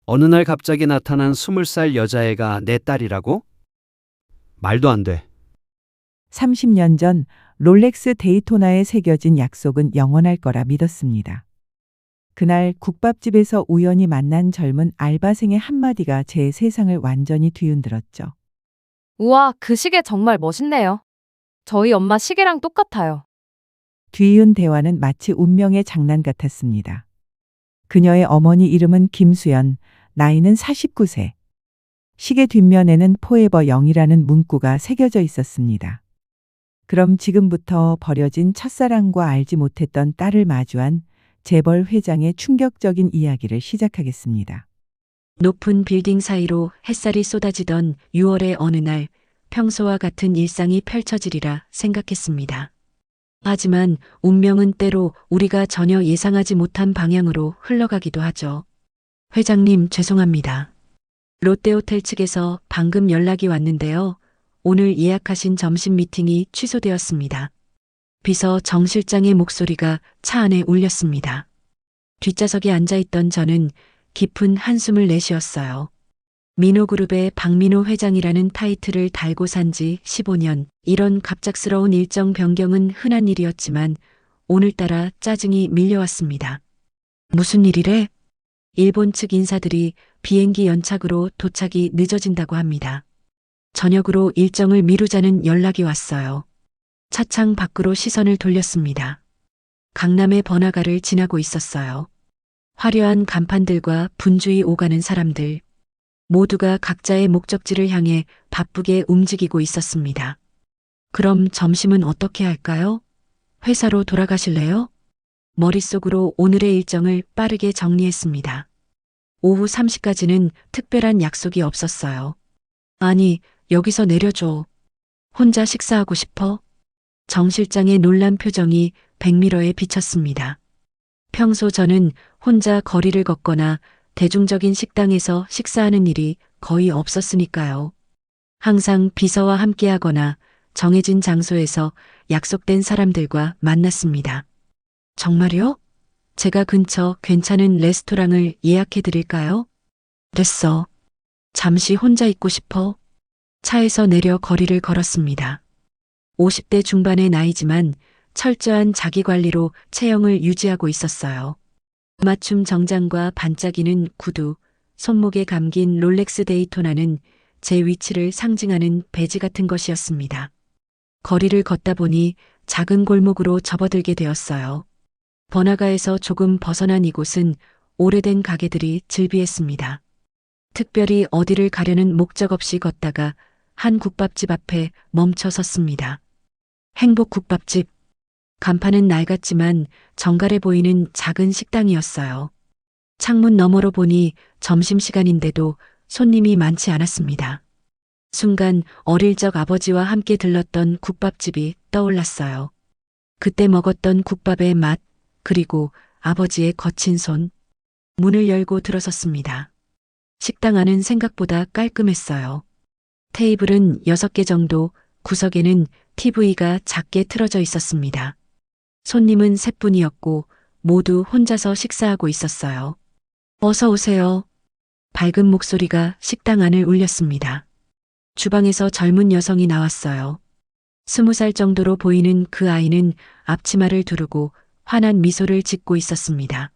어느 날 갑자기 나타난 20살 여자애가 내 딸이라고? 말도 안 돼. 30년 전 롤렉스 데이토나에 새겨진 약속은 영원할 거라 믿었습니다. 그날 국밥집에서 우연히 만난 젊은 알바생의 한마디가 제 세상을 완전히 뒤흔들었죠. 우와, 그 시계 정말 멋있네요. 저희 엄마 시계랑 똑같아요. 뒤이은 대화는 마치 운명의 장난 같았습니다. 그녀의 어머니 이름은 김수연, 나이는 49세. 시계 뒷면에는 포에버 영이라는 문구가 새겨져 있었습니다. 그럼 지금부터 버려진 첫사랑과 알지 못했던 딸을 마주한 재벌 회장의 충격적인 이야기를 시작하겠습니다. 높은 빌딩 사이로 햇살이 쏟아지던 6월의 어느 날 평소와 같은 일상이 펼쳐지리라 생각했습니다. 하지만 운명은 때로 우리가 전혀 예상하지 못한 방향으로 흘러가기도 하죠. 회장님, 죄송합니다. 롯데호텔 측에서 방금 연락이 왔는데요. 오늘 예약하신 점심 미팅이 취소되었습니다. 비서 정 실장의 목소리가 차 안에 울렸습니다. 뒷좌석에 앉아있던 저는 깊은 한숨을 내쉬었어요. 민호그룹의 박민호 회장이라는 타이틀을 달고 산 지 15년, 이런 갑작스러운 일정 변경은 흔한 일이었지만 오늘따라 짜증이 밀려왔습니다. 무슨 일이래? 일본 측 인사들이 비행기 연착으로 도착이 늦어진다고 합니다. 저녁으로 일정을 미루자는 연락이 왔어요. 차창 밖으로 시선을 돌렸습니다. 강남의 번화가를 지나고 있었어요. 화려한 간판들과 분주히 오가는 사람들. 모두가 각자의 목적지를 향해 바쁘게 움직이고 있었습니다. 그럼 점심은 어떻게 할까요? 회사로 돌아가실래요? 머릿속으로 오늘의 일정을 빠르게 정리했습니다. 오후 3시까지는 특별한 약속이 없었어요. 아니, 여기서 내려줘. 혼자 식사하고 싶어? 정 실장의 놀란 표정이 백미러에 비쳤습니다. 평소 저는 혼자 거리를 걷거나 대중적인 식당에서 식사하는 일이 거의 없었으니까요. 항상 비서와 함께하거나 정해진 장소에서 약속된 사람들과 만났습니다. 정말요? 제가 근처 괜찮은 레스토랑을 예약해 드릴까요? 됐어. 잠시 혼자 있고 싶어. 차에서 내려 거리를 걸었습니다. 50대 중반의 나이지만 철저한 자기관리로 체형을 유지하고 있었어요. 맞춤 정장과 반짝이는 구두, 손목에 감긴 롤렉스 데이토나는 제 위치를 상징하는 배지 같은 것이었습니다. 거리를 걷다 보니 작은 골목으로 접어들게 되었어요. 번화가에서 조금 벗어난 이곳은 오래된 가게들이 즐비했습니다. 특별히 어디를 가려는 목적 없이 걷다가 한 국밥집 앞에 멈춰 섰습니다. 행복국밥집. 간판은 낡았지만 정갈해 보이는 작은 식당이었어요. 창문 너머로 보니 점심시간인데도 손님이 많지 않았습니다. 순간 어릴 적 아버지와 함께 들렀던 국밥집이 떠올랐어요. 그때 먹었던 국밥의 맛, 그리고 아버지의 거친 손. 문을 열고 들어섰습니다. 식당 안은 생각보다 깔끔했어요. 테이블은 6개 정도, 구석에는 TV가 작게 틀어져 있었습니다. 손님은 3분이었고 모두 혼자서 식사하고 있었어요. 어서 오세요. 밝은 목소리가 식당 안을 울렸습니다. 주방에서 젊은 여성이 나왔어요. 20살 정도로 보이는 그 아이는 앞치마를 두르고 환한 미소를 짓고 있었습니다.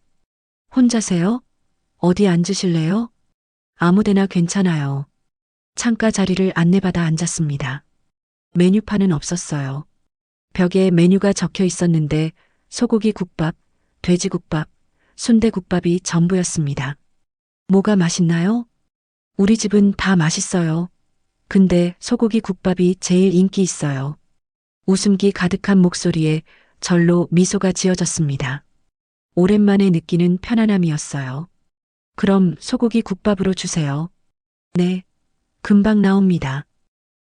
혼자세요? 어디 앉으실래요? 아무데나 괜찮아요. 창가 자리를 안내받아 앉았습니다. 메뉴판은 없었어요. 벽에 메뉴가 적혀 있었는데 소고기 국밥, 돼지국밥, 순대국밥이 전부였습니다. 뭐가 맛있나요? 우리 집은 다 맛있어요. 근데 소고기 국밥이 제일 인기 있어요. 웃음기 가득한 목소리에 절로 미소가 지어졌습니다. 오랜만에 느끼는 편안함이었어요. 그럼 소고기 국밥으로 주세요. 네, 금방 나옵니다.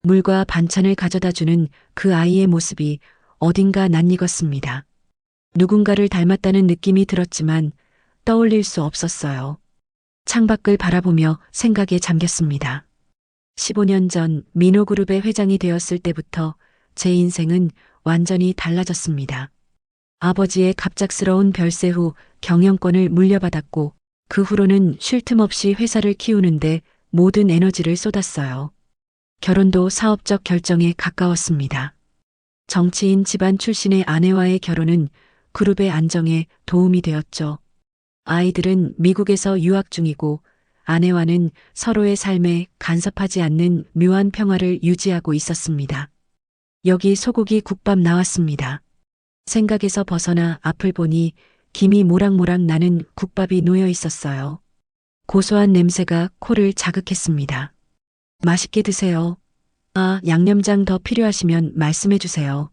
물과 반찬을 가져다 주는 그 아이의 모습이 어딘가 낯익었습니다. 누군가를 닮았다는 느낌이 들었지만 떠올릴 수 없었어요. 창밖을 바라보며 생각에 잠겼습니다. 15년 전 민호그룹의 회장이 되었을 때부터 제 인생은 완전히 달라졌습니다. 아버지의 갑작스러운 별세 후 경영권을 물려받았고 그 후로는 쉴 틈 없이 회사를 키우는데 모든 에너지를 쏟았어요. 결혼도 사업적 결정에 가까웠습니다. 정치인 집안 출신의 아내와의 결혼은 그룹의 안정에 도움이 되었죠. 아이들은 미국에서 유학 중이고 아내와는 서로의 삶에 간섭하지 않는 묘한 평화를 유지하고 있었습니다. 여기 소고기 국밥 나왔습니다. 생각에서 벗어나 앞을 보니 김이 모락모락 나는 국밥이 놓여 있었어요. 고소한 냄새가 코를 자극했습니다. 맛있게 드세요. 아, 양념장 더 필요하시면 말씀해 주세요.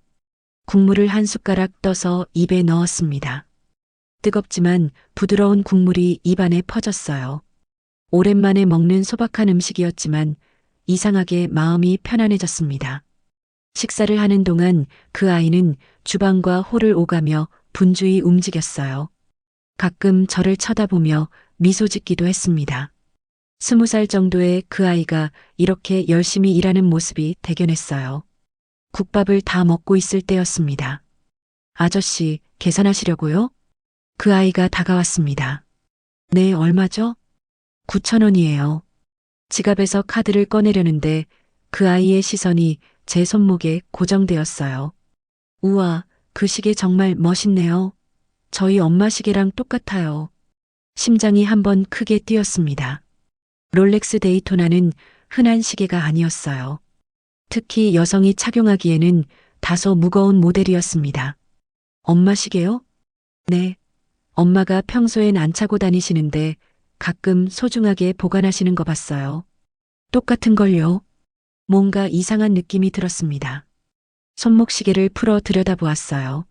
국물을 한 숟가락 떠서 입에 넣었습니다. 뜨겁지만 부드러운 국물이 입안에 퍼졌어요. 오랜만에 먹는 소박한 음식이었지만 이상하게 마음이 편안해졌습니다. 식사를 하는 동안 그 아이는 주방과 홀을 오가며 분주히 움직였어요. 가끔 저를 쳐다보며 미소 짓기도 했습니다. 20살 정도의 그 아이가 이렇게 열심히 일하는 모습이 대견했어요. 국밥을 다 먹고 있을 때였습니다. 아저씨, 계산하시려고요? 그 아이가 다가왔습니다. 네, 얼마죠? 9,000원이에요. 지갑에서 카드를 꺼내려는데 그 아이의 시선이 제 손목에 고정되었어요. 우와, 그 시계 정말 멋있네요. 저희 엄마 시계랑 똑같아요. 심장이 한번 크게 뛰었습니다. 롤렉스 데이토나는 흔한 시계가 아니었어요. 특히 여성이 착용하기에는 다소 무거운 모델이었습니다. 엄마 시계요? 네. 엄마가 평소엔 안 차고 다니시는데 가끔 소중하게 보관하시는 거 봤어요. 똑같은 걸요. 뭔가 이상한 느낌이 들었습니다. 손목시계를 풀어 들여다보았어요.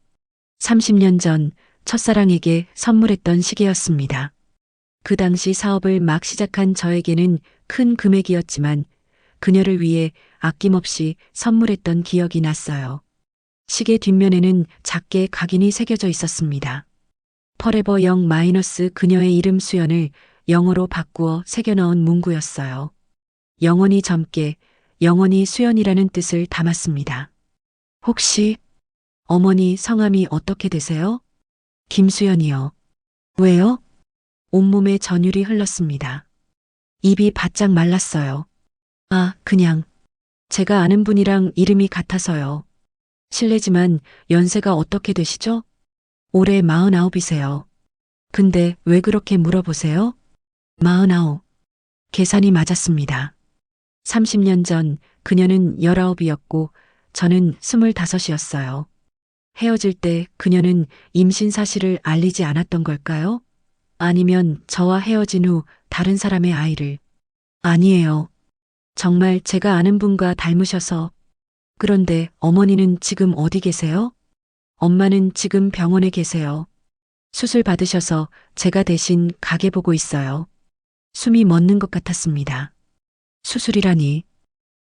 30년 전 첫사랑에게 선물했던 시계였습니다. 그 당시 사업을 막 시작한 저에게는 큰 금액이었지만 그녀를 위해 아낌없이 선물했던 기억이 났어요. 시계 뒷면에는 작게 각인이 새겨져 있었습니다. 퍼레버 영 마이너스 그녀의 이름 수연을 영어로 바꾸어 새겨넣은 문구였어요. 영원히 젊게, 영원히 수연이라는 뜻을 담았습니다. 혹시 어머니 성함이 어떻게 되세요? 김수연이요. 왜요? 온몸에 전율이 흘렀습니다. 입이 바짝 말랐어요. 아, 그냥 제가 아는 분이랑 이름이 같아서요. 실례지만 연세가 어떻게 되시죠? 올해 49이세요. 근데 왜 그렇게 물어보세요? 49. 계산이 맞았습니다. 30년 전 그녀는 19이었고 저는 25이었어요. 헤어질 때 그녀는 임신 사실을 알리지 않았던 걸까요? 아니면 저와 헤어진 후 다른 사람의 아이를. 아니에요. 정말 제가 아는 분과 닮으셔서. 그런데 어머니는 지금 어디 계세요? 엄마는 지금 병원에 계세요. 수술 받으셔서 제가 대신 가게 보고 있어요. 숨이 멎는 것 같았습니다. 수술이라니.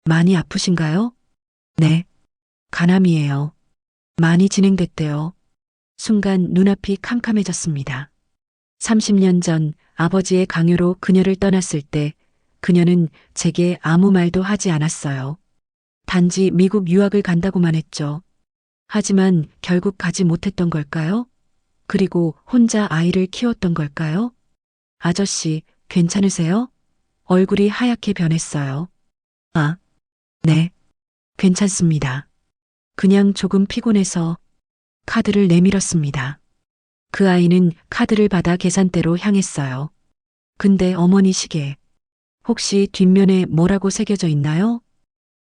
많이 아프신가요? 네. 간암이에요. 많이 진행됐대요. 순간 눈앞이 캄캄해졌습니다. 30년 전 아버지의 강요로 그녀를 떠났을 때 그녀는 제게 아무 말도 하지 않았어요. 단지 미국 유학을 간다고만 했죠. 하지만 결국 가지 못했던 걸까요? 그리고 혼자 아이를 키웠던 걸까요? 아저씨, 괜찮으세요? 얼굴이 하얗게 변했어요. 아, 네. 괜찮습니다. 그냥 조금 피곤해서 카드를 내밀었습니다. 그 아이는 카드를 받아 계산대로 향했어요. 근데 어머니 시계, 혹시 뒷면에 뭐라고 새겨져 있나요?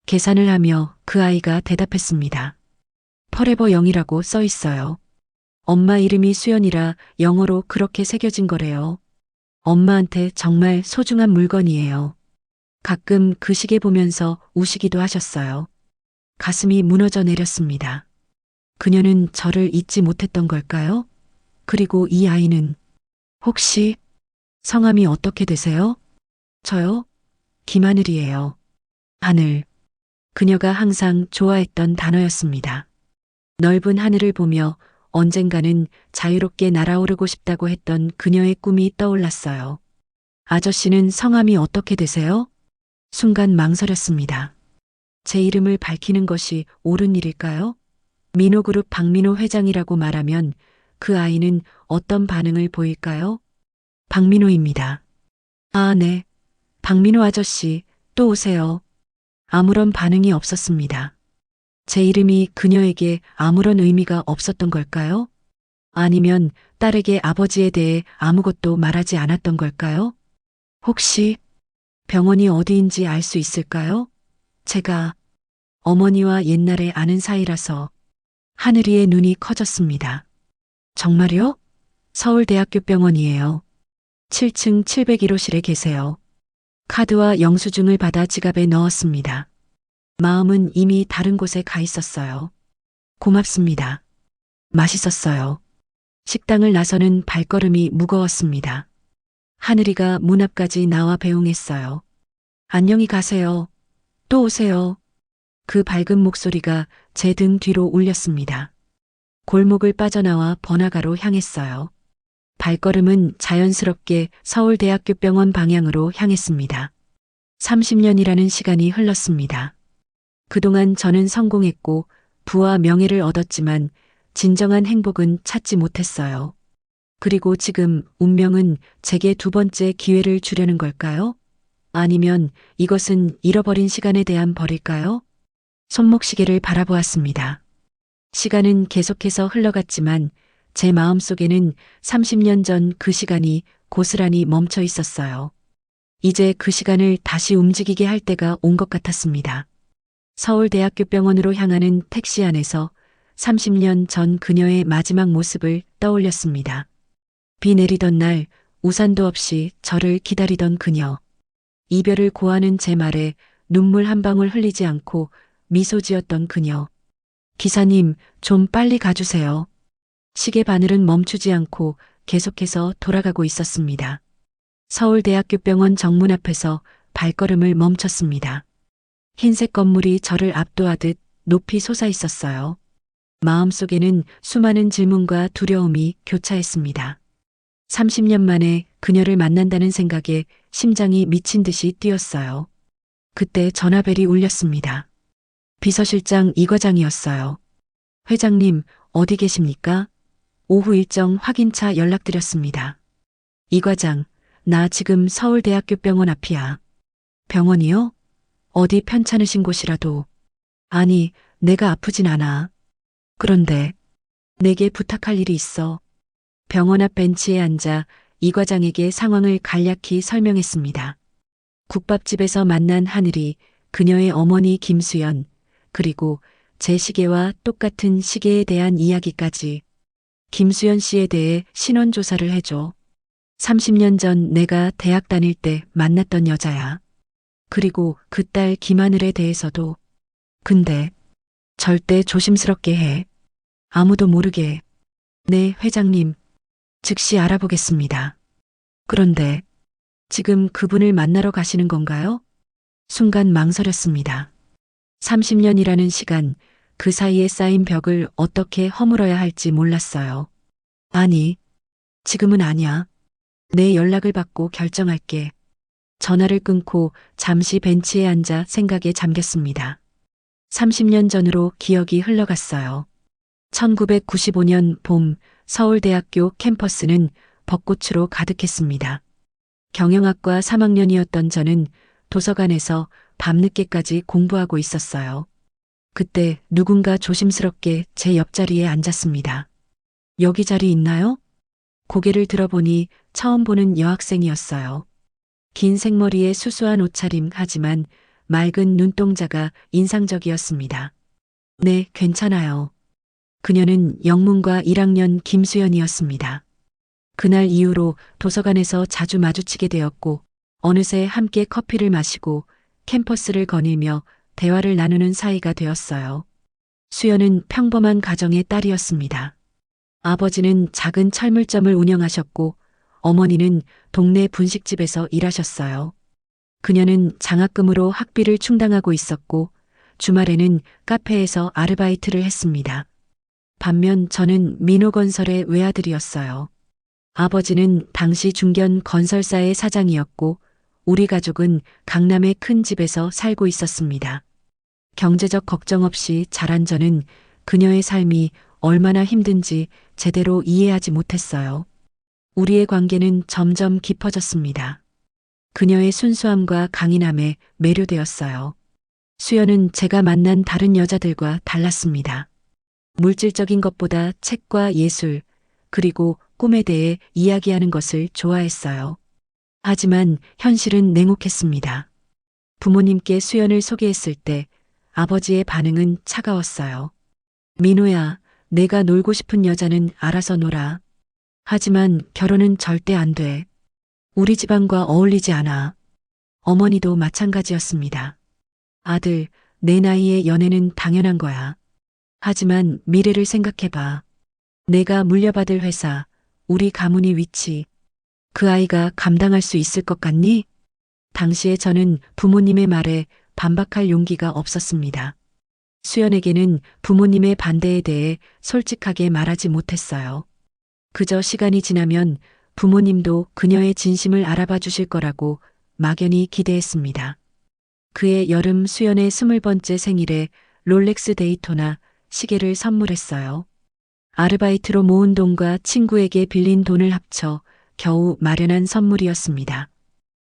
계산을 하며 그 아이가 대답했습니다. 퍼레버 0이라고 써 있어요. 엄마 이름이 수연이라 영어로 그렇게 새겨진 거래요. 엄마한테 정말 소중한 물건이에요. 가끔 그 시계 보면서 우시기도 하셨어요. 가슴이 무너져 내렸습니다. 그녀는 저를 잊지 못했던 걸까요? 그리고 이 아이는 혹시 성함이 어떻게 되세요? 저요? 김하늘이에요. 하늘. 그녀가 항상 좋아했던 단어였습니다. 넓은 하늘을 보며 언젠가는 자유롭게 날아오르고 싶다고 했던 그녀의 꿈이 떠올랐어요. 아저씨는 성함이 어떻게 되세요? 순간 망설였습니다. 제 이름을 밝히는 것이 옳은 일일까요? 민호그룹 박민호 회장이라고 말하면 그 아이는 어떤 반응을 보일까요? 박민호입니다. 아, 네. 박민호 아저씨, 또 오세요. 아무런 반응이 없었습니다. 제 이름이 그녀에게 아무런 의미가 없었던 걸까요? 아니면 딸에게 아버지에 대해 아무것도 말하지 않았던 걸까요? 혹시 병원이 어디인지 알 수 있을까요? 제가 어머니와 옛날에 아는 사이라서. 하늘이의 눈이 커졌습니다. 정말요? 서울대학교 병원이에요. 7층 701호실에 계세요. 카드와 영수증을 받아 지갑에 넣었습니다. 마음은 이미 다른 곳에 가 있었어요. 고맙습니다. 맛있었어요. 식당을 나서는 발걸음이 무거웠습니다. 하늘이가 문 앞까지 나와 배웅했어요. 안녕히 가세요. 또 오세요. 그 밝은 목소리가 제 등 뒤로 울렸습니다. 골목을 빠져나와 번화가로 향했어요. 발걸음은 자연스럽게 서울대학교 병원 방향으로 향했습니다. 30년이라는 시간이 흘렀습니다. 그동안 저는 성공했고 부와 명예를 얻었지만 진정한 행복은 찾지 못했어요. 그리고 지금 운명은 제게 두 번째 기회를 주려는 걸까요? 아니면 이것은 잃어버린 시간에 대한 벌일까요? 손목시계를 바라보았습니다. 시간은 계속해서 흘러갔지만 제 마음속에는 30년 전 그 시간이 고스란히 멈춰 있었어요. 이제 그 시간을 다시 움직이게 할 때가 온 것 같았습니다. 서울대학교 병원으로 향하는 택시 안에서 30년 전 그녀의 마지막 모습을 떠올렸습니다. 비 내리던 날 우산도 없이 저를 기다리던 그녀. 이별을 고하는 제 말에 눈물 한 방울 흘리지 않고 미소 지었던 그녀. 기사님, 좀 빨리 가주세요. 시계 바늘은 멈추지 않고 계속해서 돌아가고 있었습니다. 서울대학교 병원 정문 앞에서 발걸음을 멈췄습니다. 흰색 건물이 저를 압도하듯 높이 솟아 있었어요. 마음속에는 수많은 질문과 두려움이 교차했습니다. 30년 만에 그녀를 만난다는 생각에 심장이 미친 듯이 뛰었어요. 그때 전화벨이 울렸습니다. 비서실장 이 과장이었어요. 회장님, 어디 계십니까? 오후 일정 확인차 연락드렸습니다. 이 과장, 나 지금 서울대학교 병원 앞이야. 병원이요? 어디 편찮으신 곳이라도. 아니, 내가 아프진 않아. 그런데 내게 부탁할 일이 있어. 병원 앞 벤치에 앉아 이 과장에게 상황을 간략히 설명했습니다. 국밥집에서 만난 하늘이, 그녀의 어머니 김수연, 그리고 제 시계와 똑같은 시계에 대한 이야기까지. 김수연 씨에 대해 신원 조사를 해줘. 30년 전 내가 대학 다닐 때 만났던 여자야. 그리고 그 딸 김하늘에 대해서도. 근데 절대 조심스럽게 해. 아무도 모르게. 네, 회장님. 즉시 알아보겠습니다. 그런데 지금 그분을 만나러 가시는 건가요? 순간 망설였습니다. 30년이라는 시간, 그 사이에 쌓인 벽을 어떻게 허물어야 할지 몰랐어요. 아니, 지금은 아니야. 내 연락을 받고 결정할게. 전화를 끊고 잠시 벤치에 앉아 생각에 잠겼습니다. 30년 전으로 기억이 흘러갔어요. 1995년 봄 서울대학교 캠퍼스는 벚꽃으로 가득했습니다. 경영학과 3학년이었던 저는 도서관에서 밤늦게까지 공부하고 있었어요. 그때 누군가 조심스럽게 제 옆자리에 앉았습니다. 여기 자리 있나요? 고개를 들어보니 처음 보는 여학생이었어요. 긴 생머리에 수수한 옷차림 하지만 맑은 눈동자가 인상적이었습니다. 네, 괜찮아요. 그녀는 영문과 1학년 김수연이었습니다. 그날 이후로 도서관에서 자주 마주치게 되었고 어느새 함께 커피를 마시고 캠퍼스를 거닐며 대화를 나누는 사이가 되었어요. 수연은 평범한 가정의 딸이었습니다. 아버지는 작은 철물점을 운영하셨고 어머니는 동네 분식집에서 일하셨어요. 그녀는 장학금으로 학비를 충당하고 있었고 주말에는 카페에서 아르바이트를 했습니다. 반면 저는 민호건설의 외아들이었어요. 아버지는 당시 중견 건설사의 사장이었고 우리 가족은 강남의 큰 집에서 살고 있었습니다. 경제적 걱정 없이 자란 저는 그녀의 삶이 얼마나 힘든지 제대로 이해하지 못했어요. 우리의 관계는 점점 깊어졌습니다. 그녀의 순수함과 강인함에 매료되었어요. 수연은 제가 만난 다른 여자들과 달랐습니다. 물질적인 것보다 책과 예술, 그리고 꿈에 대해 이야기하는 것을 좋아했어요. 하지만 현실은 냉혹했습니다. 부모님께 수연을 소개했을 때 아버지의 반응은 차가웠어요. 민호야, 내가 놀고 싶은 여자는 알아서 놀아. 하지만 결혼은 절대 안 돼. 우리 집안과 어울리지 않아. 어머니도 마찬가지였습니다. 아들, 내 나이에 연애는 당연한 거야. 하지만 미래를 생각해봐. 내가 물려받을 회사, 우리 가문의 위치, 그 아이가 감당할 수 있을 것 같니? 당시에 저는 부모님의 말에 반박할 용기가 없었습니다. 수연에게는 부모님의 반대에 대해 솔직하게 말하지 못했어요. 그저 시간이 지나면 부모님도 그녀의 진심을 알아봐 주실 거라고 막연히 기대했습니다. 그해 여름 수연의 20번째 생일에 롤렉스 데이토나 시계를 선물했어요. 아르바이트로 모은 돈과 친구에게 빌린 돈을 합쳐 겨우 마련한 선물이었습니다.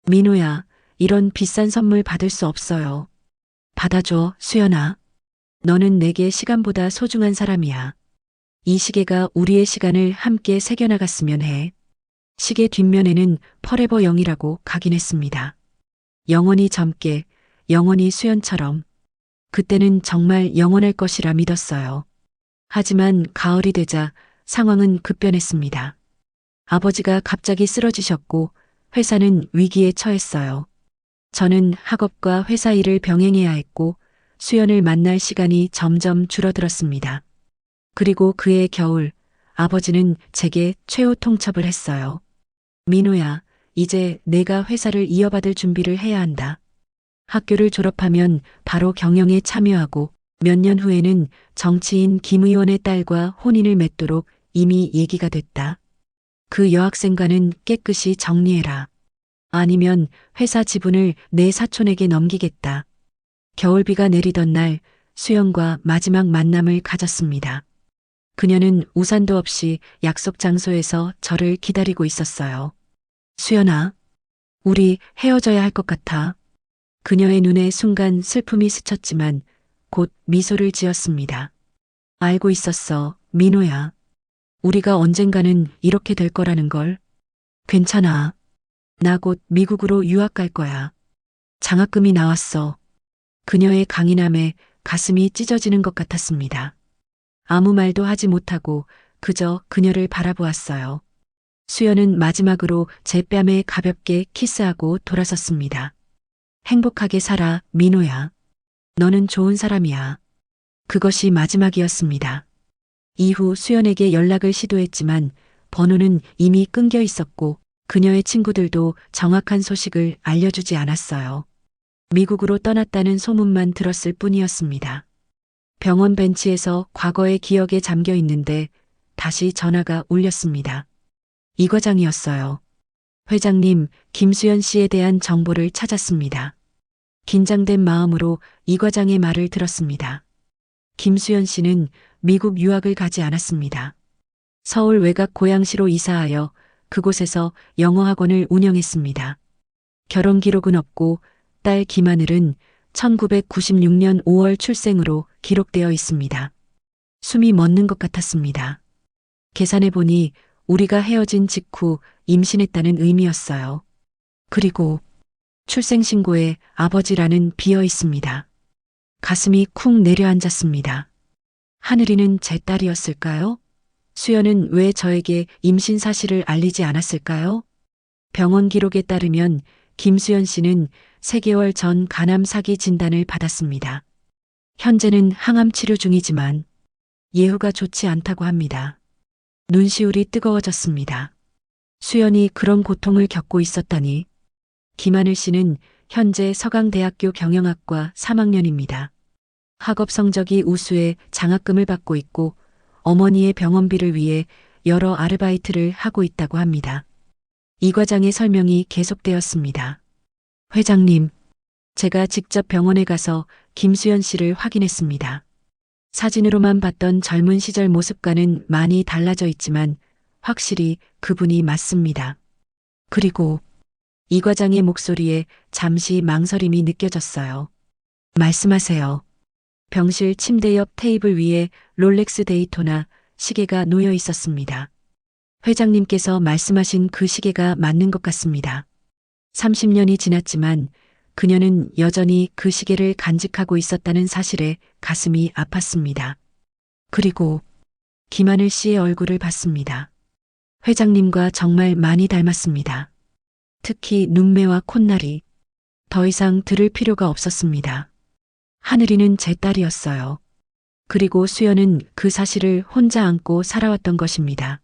민호야, 이런 비싼 선물 받을 수 없어요. 받아줘, 수연아. 너는 내게 시간보다 소중한 사람이야. 이 시계가 우리의 시간을 함께 새겨나갔으면 해. 시계 뒷면에는 퍼레버 영이라고 각인했습니다. 영원히 젊게, 영원히 수연처럼. 그때는 정말 영원할 것이라 믿었어요. 하지만 가을이 되자 상황은 급변했습니다. 아버지가 갑자기 쓰러지셨고 회사는 위기에 처했어요. 저는 학업과 회사 일을 병행해야 했고 수연을 만날 시간이 점점 줄어들었습니다. 그리고 그해 겨울 아버지는 제게 최후 통첩을 했어요. 민호야, 이제 내가 회사를 이어받을 준비를 해야 한다. 학교를 졸업하면 바로 경영에 참여하고 몇 년 후에는 정치인 김 의원의 딸과 혼인을 맺도록 이미 얘기가 됐다. 그 여학생과는 깨끗이 정리해라. 아니면 회사 지분을 내 사촌에게 넘기겠다. 겨울비가 내리던 날 수연과 마지막 만남을 가졌습니다. 그녀는 우산도 없이 약속 장소에서 저를 기다리고 있었어요. 수연아, 우리 헤어져야 할 것 같아. 그녀의 눈에 순간 슬픔이 스쳤지만 곧 미소를 지었습니다. 알고 있었어, 민호야. 우리가 언젠가는 이렇게 될 거라는 걸. 괜찮아. 나 곧 미국으로 유학 갈 거야. 장학금이 나왔어. 그녀의 강인함에 가슴이 찢어지는 것 같았습니다. 아무 말도 하지 못하고 그저 그녀를 바라보았어요. 수연은 마지막으로 제 뺨에 가볍게 키스하고 돌아섰습니다. 행복하게 살아, 민호야. 너는 좋은 사람이야. 그것이 마지막이었습니다. 이후 수연에게 연락을 시도했지만 번호는 이미 끊겨 있었고 그녀의 친구들도 정확한 소식을 알려주지 않았어요. 미국으로 떠났다는 소문만 들었을 뿐이었습니다. 병원 벤치에서 과거의 기억에 잠겨 있는데 다시 전화가 울렸습니다. 이 과장이었어요. 회장님, 김수연 씨에 대한 정보를 찾았습니다. 긴장된 마음으로 이 과장의 말을 들었습니다. 김수연 씨는 미국 유학을 가지 않았습니다. 서울 외곽 고양시로 이사하여 그곳에서 영어학원을 운영했습니다. 결혼 기록은 없고 딸 김하늘은 1996년 5월 출생으로 기록되어 있습니다. 숨이 멎는 것 같았습니다. 계산해보니 우리가 헤어진 직후 임신했다는 의미였어요. 그리고 출생신고에 아버지라는 비어 있습니다. 가슴이 쿵 내려앉았습니다. 하늘이는 제 딸이었을까요? 수연은 왜 저에게 임신 사실을 알리지 않았을까요? 병원 기록에 따르면 김수연 씨는 3개월 전 간암 사기 진단을 받았습니다. 현재는 항암 치료 중이지만 예후가 좋지 않다고 합니다. 눈시울이 뜨거워졌습니다. 수연이 그런 고통을 겪고 있었다니. 김하늘 씨는 현재 서강대학교 경영학과 3학년입니다. 학업 성적이 우수해 장학금을 받고 있고 어머니의 병원비를 위해 여러 아르바이트를 하고 있다고 합니다. 이 과장의 설명이 계속되었습니다. 회장님, 제가 직접 병원에 가서 김수연 씨를 확인했습니다. 사진으로만 봤던 젊은 시절 모습과는 많이 달라져 있지만 확실히 그분이 맞습니다. 그리고 이 과장의 목소리에 잠시 망설임이 느껴졌어요. 말씀하세요. 병실 침대 옆 테이블 위에 롤렉스 데이토나 시계가 놓여 있었습니다. 회장님께서 말씀하신 그 시계가 맞는 것 같습니다. 30년이 지났지만 그녀는 여전히 그 시계를 간직하고 있었다는 사실에 가슴이 아팠습니다. 그리고 김하늘 씨의 얼굴을 봤습니다. 회장님과 정말 많이 닮았습니다. 특히 눈매와 콧날이 더 이상 들을 필요가 없었습니다. 하늘이는 제 딸이었어요. 그리고 수연은 그 사실을 혼자 안고 살아왔던 것입니다.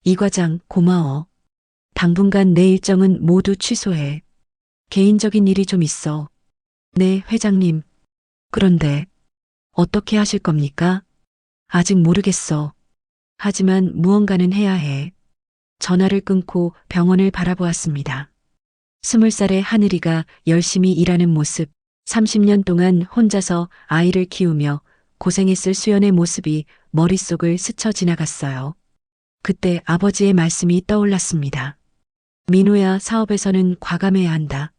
이 과장 고마워. 당분간 내 일정은 모두 취소해. 개인적인 일이 좀 있어. 네, 회장님. 그런데 어떻게 하실 겁니까? 아직 모르겠어. 하지만 무언가는 해야 해. 전화를 끊고 병원을 바라보았습니다. 20살의 하늘이가 열심히 일하는 모습, 30년 동안 혼자서 아이를 키우며 고생했을 수연의 모습이 머릿속을 스쳐 지나갔어요. 그때 아버지의 말씀이 떠올랐습니다. 민호야, 사업에서는 과감해야 한다.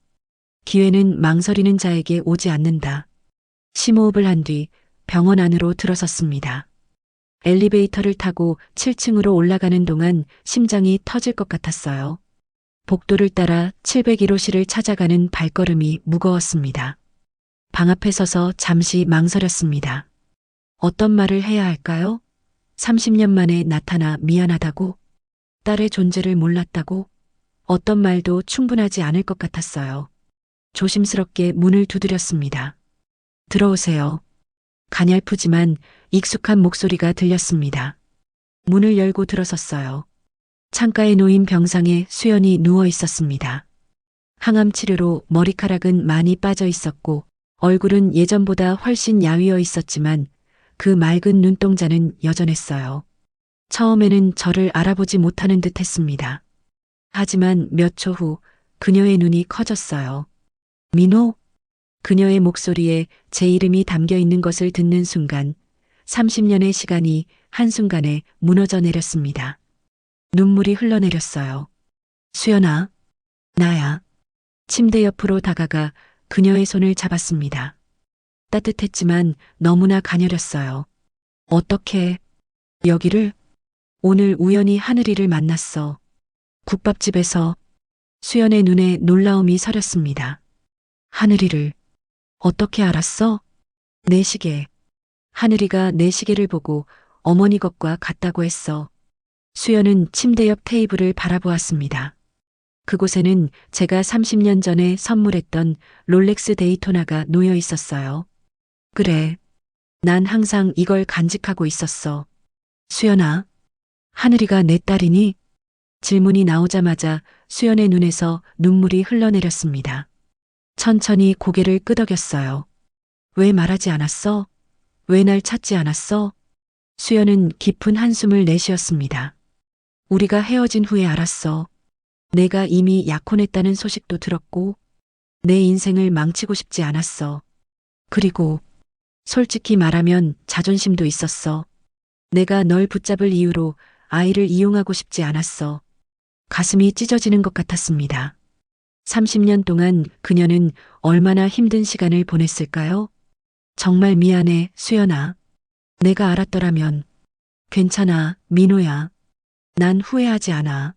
기회는 망설이는 자에게 오지 않는다. 심호흡을 한 뒤 병원 안으로 들어섰습니다. 엘리베이터를 타고 7층으로 올라가는 동안 심장이 터질 것 같았어요. 복도를 따라 701호실을 찾아가는 발걸음이 무거웠습니다. 방 앞에 서서 잠시 망설였습니다. 어떤 말을 해야 할까요? 30년 만에 나타나 미안하다고? 딸의 존재를 몰랐다고? 어떤 말도 충분하지 않을 것 같았어요. 조심스럽게 문을 두드렸습니다. 들어오세요. 가냘프지만 익숙한 목소리가 들렸습니다. 문을 열고 들어섰어요. 창가에 놓인 병상에 수연이 누워 있었습니다. 항암 치료로 머리카락은 많이 빠져 있었고 얼굴은 예전보다 훨씬 야위어 있었지만 그 맑은 눈동자는 여전했어요. 처음에는 저를 알아보지 못하는 듯 했습니다. 하지만 몇 초 후 그녀의 눈이 커졌어요. 민호? 그녀의 목소리에 제 이름이 담겨 있는 것을 듣는 순간 30년의 시간이 한순간에 무너져 내렸습니다. 눈물이 흘러내렸어요. 수연아, 나야. 침대 옆으로 다가가 그녀의 손을 잡았습니다. 따뜻했지만 너무나 가녀렸어요. 어떻게 여기를? 오늘 우연히 하늘이를 만났어. 국밥집에서. 수연의 눈에 놀라움이 서렸습니다. 하늘이를 어떻게 알았어? 내 시계. 하늘이가 내 시계를 보고 어머니 것과 같다고 했어. 수연은 침대 옆 테이블을 바라보았습니다. 그곳에는 제가 30년 전에 선물했던 롤렉스 데이토나가 놓여 있었어요. 그래. 난 항상 이걸 간직하고 있었어. 수연아, 하늘이가 내 딸이니? 질문이 나오자마자 수연의 눈에서 눈물이 흘러내렸습니다. 천천히 고개를 끄덕였어요. 왜 말하지 않았어? 왜 날 찾지 않았어? 수연은 깊은 한숨을 내쉬었습니다. 우리가 헤어진 후에 알았어. 내가 이미 약혼했다는 소식도 들었고 내 인생을 망치고 싶지 않았어. 그리고 솔직히 말하면 자존심도 있었어. 내가 널 붙잡을 이유로 아이를 이용하고 싶지 않았어. 가슴이 찢어지는 것 같았습니다. 30년 동안 그녀는 얼마나 힘든 시간을 보냈을까요? 정말 미안해, 수연아. 내가 알았더라면. 괜찮아, 민호야. 난 후회하지 않아.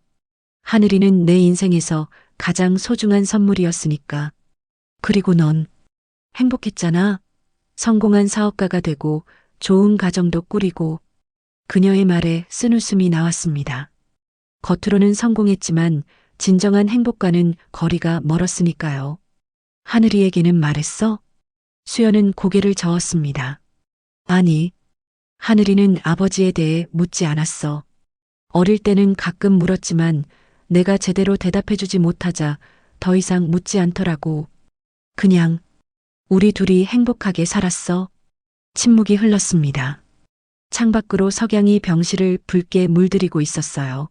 하늘이는 내 인생에서 가장 소중한 선물이었으니까. 그리고 넌 행복했잖아. 성공한 사업가가 되고 좋은 가정도 꾸리고. 그녀의 말에 쓴웃음이 나왔습니다. 겉으로는 성공했지만 진정한 행복과는 거리가 멀었으니까요. 하늘이에게는 말했어? 수연은 고개를 저었습니다. 아니, 하늘이는 아버지에 대해 묻지 않았어. 어릴 때는 가끔 물었지만 내가 제대로 대답해주지 못하자 더 이상 묻지 않더라고. 그냥 우리 둘이 행복하게 살았어. 침묵이 흘렀습니다. 창밖으로 석양이 병실을 붉게 물들이고 있었어요.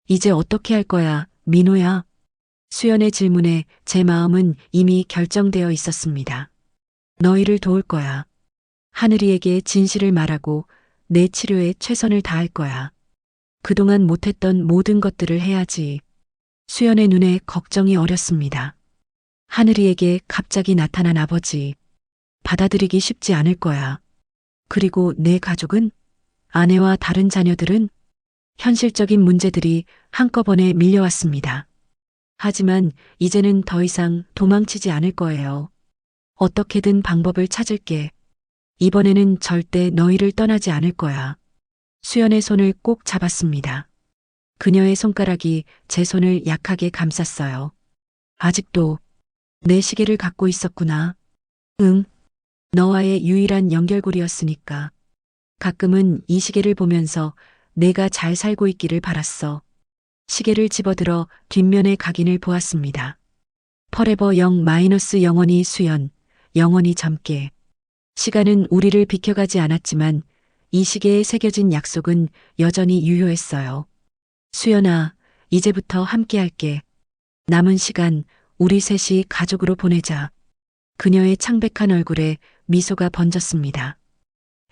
이제 어떻게 할 거야, 민호야? 수연의 질문에 제 마음은 이미 결정되어 있었습니다. 너희를 도울 거야. 하늘이에게 진실을 말하고 내 치료에 최선을 다할 거야. 그동안 못했던 모든 것들을 해야지. 수연의 눈에 걱정이 어렸습니다. 하늘이에게 갑자기 나타난 아버지. 받아들이기 쉽지 않을 거야. 그리고 내 가족은? 아내와 다른 자녀들은? 현실적인 문제들이 한꺼번에 밀려왔습니다. 하지만 이제는 더 이상 도망치지 않을 거예요. 어떻게든 방법을 찾을게. 이번에는 절대 너희를 떠나지 않을 거야. 수연의 손을 꼭 잡았습니다. 그녀의 손가락이 제 손을 약하게 감쌌어요. 아직도 내 시계를 갖고 있었구나. 응. 너와의 유일한 연결고리였으니까. 가끔은 이 시계를 보면서 내가 잘 살고 있기를 바랐어. 시계를 집어들어 뒷면의 각인을 보았습니다. Forever Young 영원히 수연, 영원히 젊게. 시간은 우리를 비켜가지 않았지만 이 시계에 새겨진 약속은 여전히 유효했어요. 수연아, 이제부터 함께할게. 남은 시간 우리 셋이 가족으로 보내자. 그녀의 창백한 얼굴에 미소가 번졌습니다.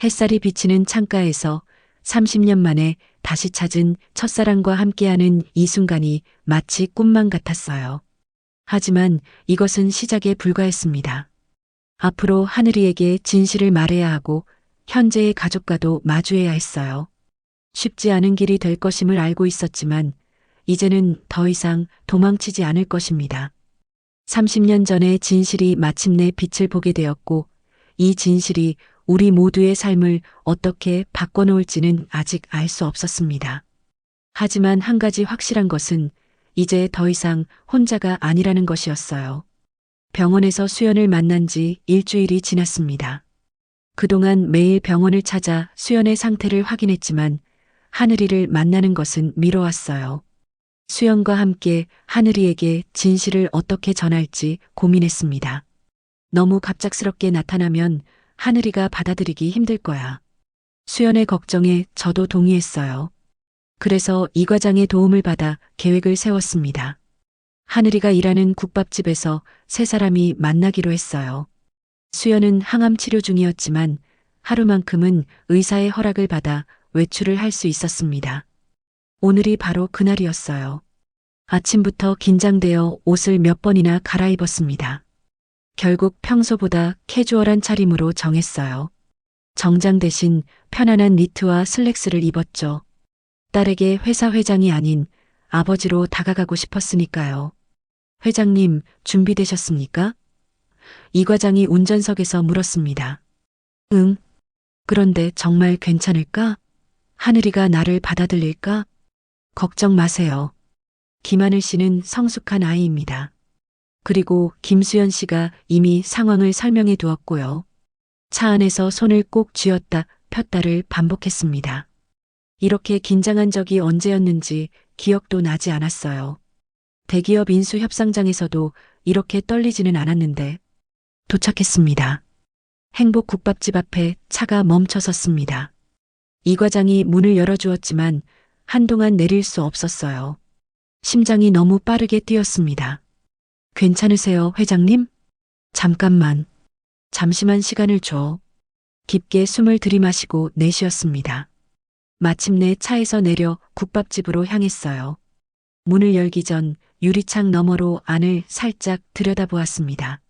햇살이 비치는 창가에서 30년 만에 다시 찾은 첫사랑과 함께하는 이 순간이 마치 꿈만 같았어요. 하지만 이것은 시작에 불과했습니다. 앞으로 하늘이에게 진실을 말해야 하고 현재의 가족과도 마주해야 했어요. 쉽지 않은 길이 될 것임을 알고 있었지만 이제는 더 이상 도망치지 않을 것입니다. 30년 전의 진실이 마침내 빛을 보게 되었고 이 진실이 우리 모두의 삶을 어떻게 바꿔놓을지는 아직 알 수 없었습니다. 하지만 한 가지 확실한 것은 이제 더 이상 혼자가 아니라는 것이었어요. 병원에서 수연을 만난 지 일주일이 지났습니다. 그동안 매일 병원을 찾아 수연의 상태를 확인했지만 하늘이를 만나는 것은 미뤄왔어요. 수연과 함께 하늘이에게 진실을 어떻게 전할지 고민했습니다. 너무 갑작스럽게 나타나면 하늘이가 받아들이기 힘들 거야. 수연의 걱정에 저도 동의했어요. 그래서 이 과장의 도움을 받아 계획을 세웠습니다. 하늘이가 일하는 국밥집에서 세 사람이 만나기로 했어요. 수연은 항암 치료 중이었지만 하루만큼은 의사의 허락을 받아 외출을 할 수 있었습니다. 오늘이 바로 그날이었어요. 아침부터 긴장되어 옷을 몇 번이나 갈아입었습니다. 결국 평소보다 캐주얼한 차림으로 정했어요. 정장 대신 편안한 니트와 슬랙스를 입었죠. 딸에게 회사 회장이 아닌 아버지로 다가가고 싶었으니까요. 회장님, 준비되셨습니까? 이 과장이 운전석에서 물었습니다. 응. 그런데 정말 괜찮을까? 하늘이가 나를 받아들일까? 걱정 마세요. 김하늘 씨는 성숙한 아이입니다. 그리고 김수연 씨가 이미 상황을 설명해 두었고요. 차 안에서 손을 꼭 쥐었다 폈다를 반복했습니다. 이렇게 긴장한 적이 언제였는지 기억도 나지 않았어요. 대기업 인수 협상장에서도 이렇게 떨리지는 않았는데 도착했습니다. 행복 국밥집 앞에 차가 멈춰 섰습니다. 이 과장이 문을 열어주었지만 한동안 내릴 수 없었어요. 심장이 너무 빠르게 뛰었습니다. 괜찮으세요, 회장님? 잠깐만. 잠시만 시간을 줘. 깊게 숨을 들이마시고 내쉬었습니다. 마침내 차에서 내려 국밥집으로 향했어요. 문을 열기 전 유리창 너머로 안을 살짝 들여다보았습니다.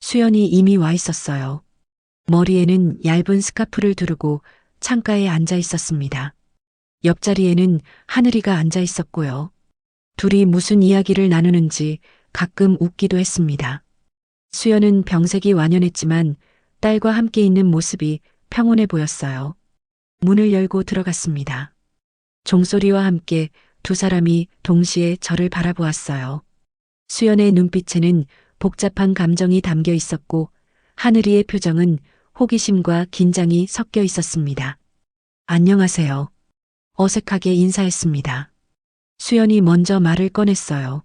수연이 이미 와 있었어요. 머리에는 얇은 스카프를 두르고 창가에 앉아 있었습니다. 옆자리에는 하늘이가 앉아 있었고요. 둘이 무슨 이야기를 나누는지 가끔 웃기도 했습니다. 수연은 병색이 완연했지만 딸과 함께 있는 모습이 평온해 보였어요. 문을 열고 들어갔습니다. 종소리와 함께 두 사람이 동시에 저를 바라보았어요. 수연의 눈빛에는 복잡한 감정이 담겨 있었고 하늘이의 표정은 호기심과 긴장이 섞여 있었습니다. 안녕하세요. 어색하게 인사했습니다. 수연이 먼저 말을 꺼냈어요.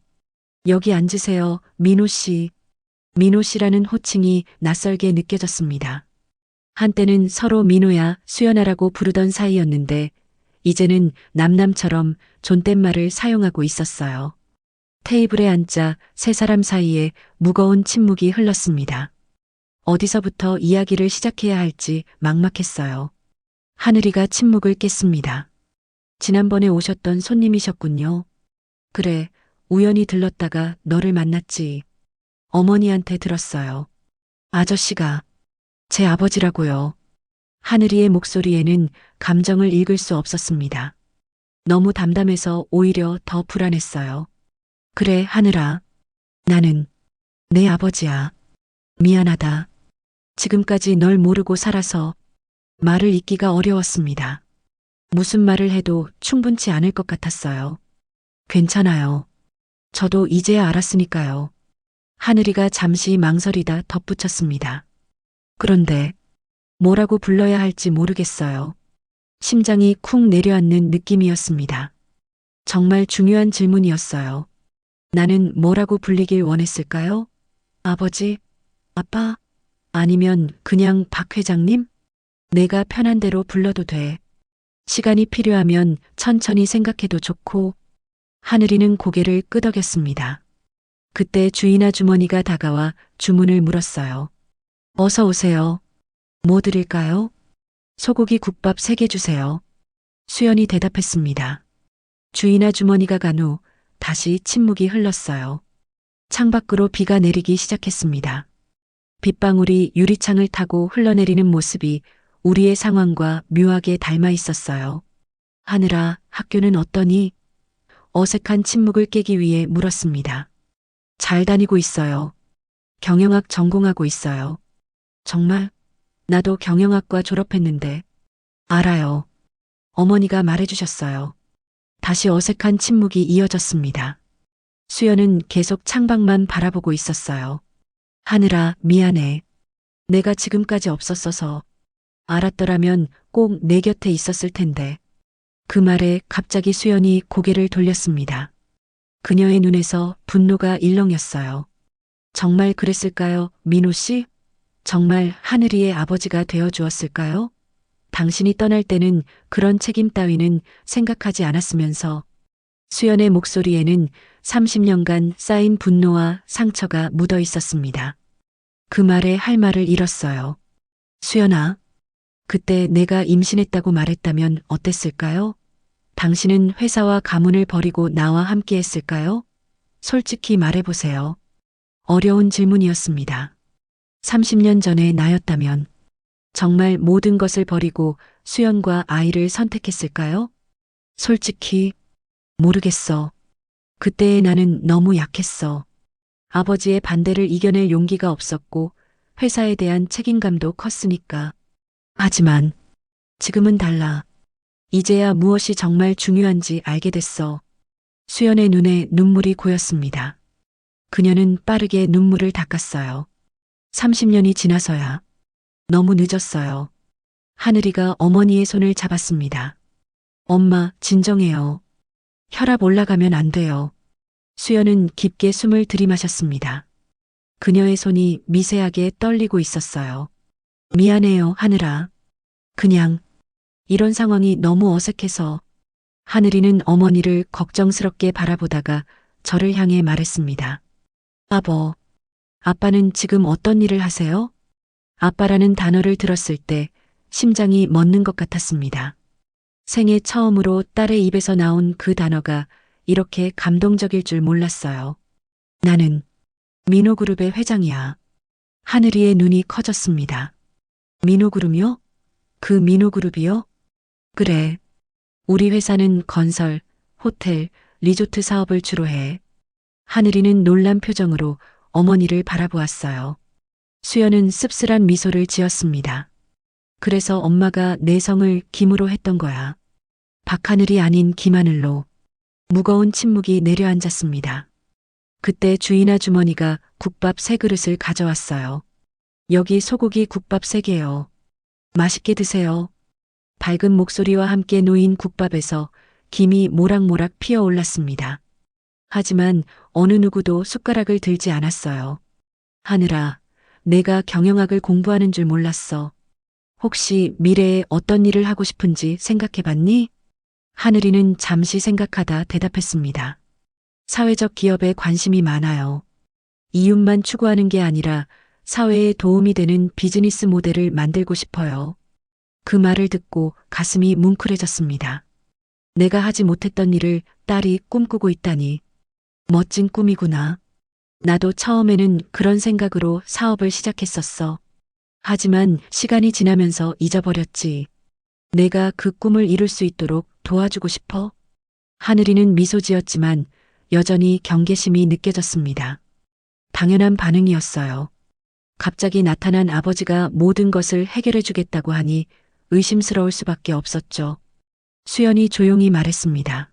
여기 앉으세요, 민호 씨. 민호 씨라는 호칭이 낯설게 느껴졌습니다. 한때는 서로 민호야, 수연아라고 부르던 사이였는데 이제는 남남처럼 존댓말을 사용하고 있었어요. 테이블에 앉자 세 사람 사이에 무거운 침묵이 흘렀습니다. 어디서부터 이야기를 시작해야 할지 막막했어요. 하늘이가 침묵을 깼습니다. 지난번에 오셨던 손님이셨군요. 그래, 우연히 들렀다가 너를 만났지. 어머니한테 들었어요. 아저씨가 제 아버지라고요. 하늘이의 목소리에는 감정을 읽을 수 없었습니다. 너무 담담해서 오히려 더 불안했어요. 그래, 하늘아. 나는 내 아버지야. 미안하다. 지금까지 널 모르고 살아서 말을 잇기가 어려웠습니다. 무슨 말을 해도 충분치 않을 것 같았어요. 괜찮아요. 저도 이제야 알았으니까요. 하늘이가 잠시 망설이다 덧붙였습니다. 그런데 뭐라고 불러야 할지 모르겠어요. 심장이 쿵 내려앉는 느낌이었습니다. 정말 중요한 질문이었어요. 나는 뭐라고 불리길 원했을까요? 아버지? 아빠? 아니면 그냥 박 회장님? 내가 편한 대로 불러도 돼. 시간이 필요하면 천천히 생각해도 좋고. 하늘이는 고개를 끄덕였습니다. 그때 주인 아주머니가 다가와 주문을 물었어요. 어서 오세요. 뭐 드릴까요? 소고기 국밥 3개 주세요. 수연이 대답했습니다. 주인 아주머니가 간 후 다시 침묵이 흘렀어요. 창밖으로 비가 내리기 시작했습니다. 빗방울이 유리창을 타고 흘러내리는 모습이 우리의 상황과 묘하게 닮아 있었어요. 하늘아, 학교는 어떠니? 어색한 침묵을 깨기 위해 물었습니다. 잘 다니고 있어요. 경영학 전공하고 있어요. 정말? 나도 경영학과 졸업했는데. 알아요. 어머니가 말해주셨어요. 다시 어색한 침묵이 이어졌습니다. 수연은 계속 창밖만 바라보고 있었어요. 하늘아, 미안해. 내가 지금까지 없었어서. 알았더라면 꼭 내 곁에 있었을 텐데. 그 말에 갑자기 수연이 고개를 돌렸습니다. 그녀의 눈에서 분노가 일렁였어요. 정말 그랬을까요, 민호 씨? 정말 하늘이의 아버지가 되어 주었을까요? 당신이 떠날 때는 그런 책임 따위는 생각하지 않았으면서. 수연의 목소리에는 30년간 쌓인 분노와 상처가 묻어 있었습니다. 그 말에 할 말을 잃었어요. 수연아, 그때 내가 임신했다고 말했다면 어땠을까요? 당신은 회사와 가문을 버리고 나와 함께 했을까요? 솔직히 말해보세요. 어려운 질문이었습니다. 30년 전에 나였다면 정말 모든 것을 버리고 수연과 아이를 선택했을까요? 솔직히 모르겠어. 그때의 나는 너무 약했어. 아버지의 반대를 이겨낼 용기가 없었고 회사에 대한 책임감도 컸으니까. 하지만 지금은 달라. 이제야 무엇이 정말 중요한지 알게 됐어. 수연의 눈에 눈물이 고였습니다. 그녀는 빠르게 눈물을 닦았어요. 30년이 지나서야. 너무 늦었어요. 하늘이가 어머니의 손을 잡았습니다. 엄마, 진정해요. 혈압 올라가면 안 돼요. 수연은 깊게 숨을 들이마셨습니다. 그녀의 손이 미세하게 떨리고 있었어요. 미안해요, 하늘아. 그냥 이런 상황이 너무 어색해서. 하늘이는 어머니를 걱정스럽게 바라보다가 저를 향해 말했습니다. 아빠는 지금 어떤 일을 하세요? 아빠라는 단어를 들었을 때 심장이 멎는 것 같았습니다. 생애 처음으로 딸의 입에서 나온 그 단어가 이렇게 감동적일 줄 몰랐어요. 나는 민호그룹의 회장이야. 하늘이의 눈이 커졌습니다. 민호그룹이요? 그 민호그룹이요? 그래. 우리 회사는 건설, 호텔, 리조트 사업을 주로 해. 하늘이는 놀란 표정으로 어머니를 바라보았어요. 수연은 씁쓸한 미소를 지었습니다. 그래서 엄마가 내 성을 김으로 했던 거야. 박하늘이 아닌 김하늘로. 무거운 침묵이 내려앉았습니다. 그때 주인 아주머니가 국밥 3그릇을 가져왔어요. 여기 소고기 국밥 3개요. 맛있게 드세요. 밝은 목소리와 함께 놓인 국밥에서 김이 모락모락 피어올랐습니다. 하지만 어느 누구도 숟가락을 들지 않았어요. 하늘아, 내가 경영학을 공부하는 줄 몰랐어. 혹시 미래에 어떤 일을 하고 싶은지 생각해봤니? 하늘이는 잠시 생각하다 대답했습니다. 사회적 기업에 관심이 많아요. 이윤만 추구하는 게 아니라 사회에 도움이 되는 비즈니스 모델을 만들고 싶어요. 그 말을 듣고 가슴이 뭉클해졌습니다. 내가 하지 못했던 일을 딸이 꿈꾸고 있다니. 멋진 꿈이구나. 나도 처음에는 그런 생각으로 사업을 시작했었어. 하지만 시간이 지나면서 잊어버렸지. 내가 그 꿈을 이룰 수 있도록 도와주고 싶어. 하늘이는 미소 지었지만 여전히 경계심이 느껴졌습니다. 당연한 반응이었어요. 갑자기 나타난 아버지가 모든 것을 해결해 주겠다고 하니 의심스러울 수밖에 없었죠. 수연이 조용히 말했습니다.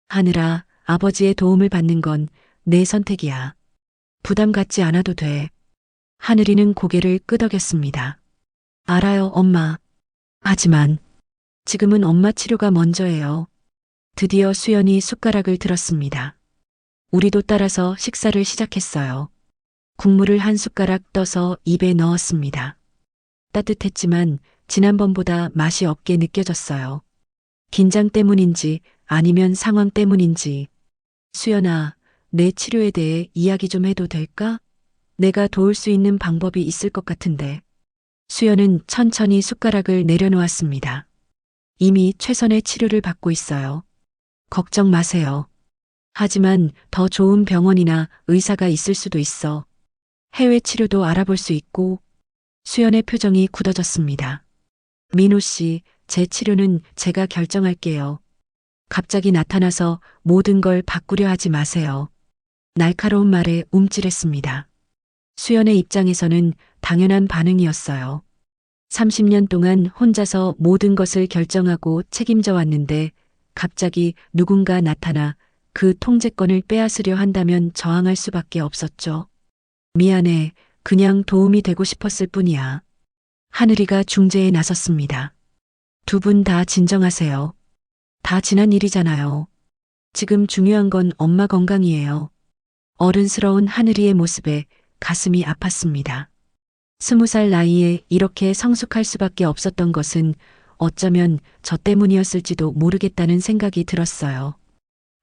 하늘아, 아버지의 도움을 받는 건 내 선택이야. 부담 갖지 않아도 돼. 하늘이는 고개를 끄덕였습니다. 알아요, 엄마. 하지만 지금은 엄마 치료가 먼저예요. 드디어 수연이 숟가락을 들었습니다. 우리도 따라서 식사를 시작했어요. 국물을 한 숟가락 떠서 입에 넣었습니다. 따뜻했지만 지난번보다 맛이 없게 느껴졌어요. 긴장 때문인지 아니면 상황 때문인지. 수연아, 내 치료에 대해 이야기 좀 해도 될까? 내가 도울 수 있는 방법이 있을 것 같은데. 수연은 천천히 숟가락을 내려놓았습니다. 이미 최선의 치료를 받고 있어요. 걱정 마세요. 하지만 더 좋은 병원이나 의사가 있을 수도 있어. 해외 치료도 알아볼 수 있고. 수연의 표정이 굳어졌습니다. 민호 씨, 제 치료는 제가 결정할게요. 갑자기 나타나서 모든 걸 바꾸려 하지 마세요. 날카로운 말에 움찔했습니다. 수연의 입장에서는 당연한 반응이었어요. 30년 동안 혼자서 모든 것을 결정하고 책임져 왔는데 갑자기 누군가 나타나 그 통제권을 빼앗으려 한다면 저항할 수밖에 없었죠. 미안해. 그냥 도움이 되고 싶었을 뿐이야. 하늘이가 중재에 나섰습니다. 두 분 다 진정하세요. 다 지난 일이잖아요. 지금 중요한 건 엄마 건강이에요. 어른스러운 하늘이의 모습에 가슴이 아팠습니다. 20살 나이에 이렇게 성숙할 수밖에 없었던 것은 어쩌면 저 때문이었을지도 모르겠다는 생각이 들었어요.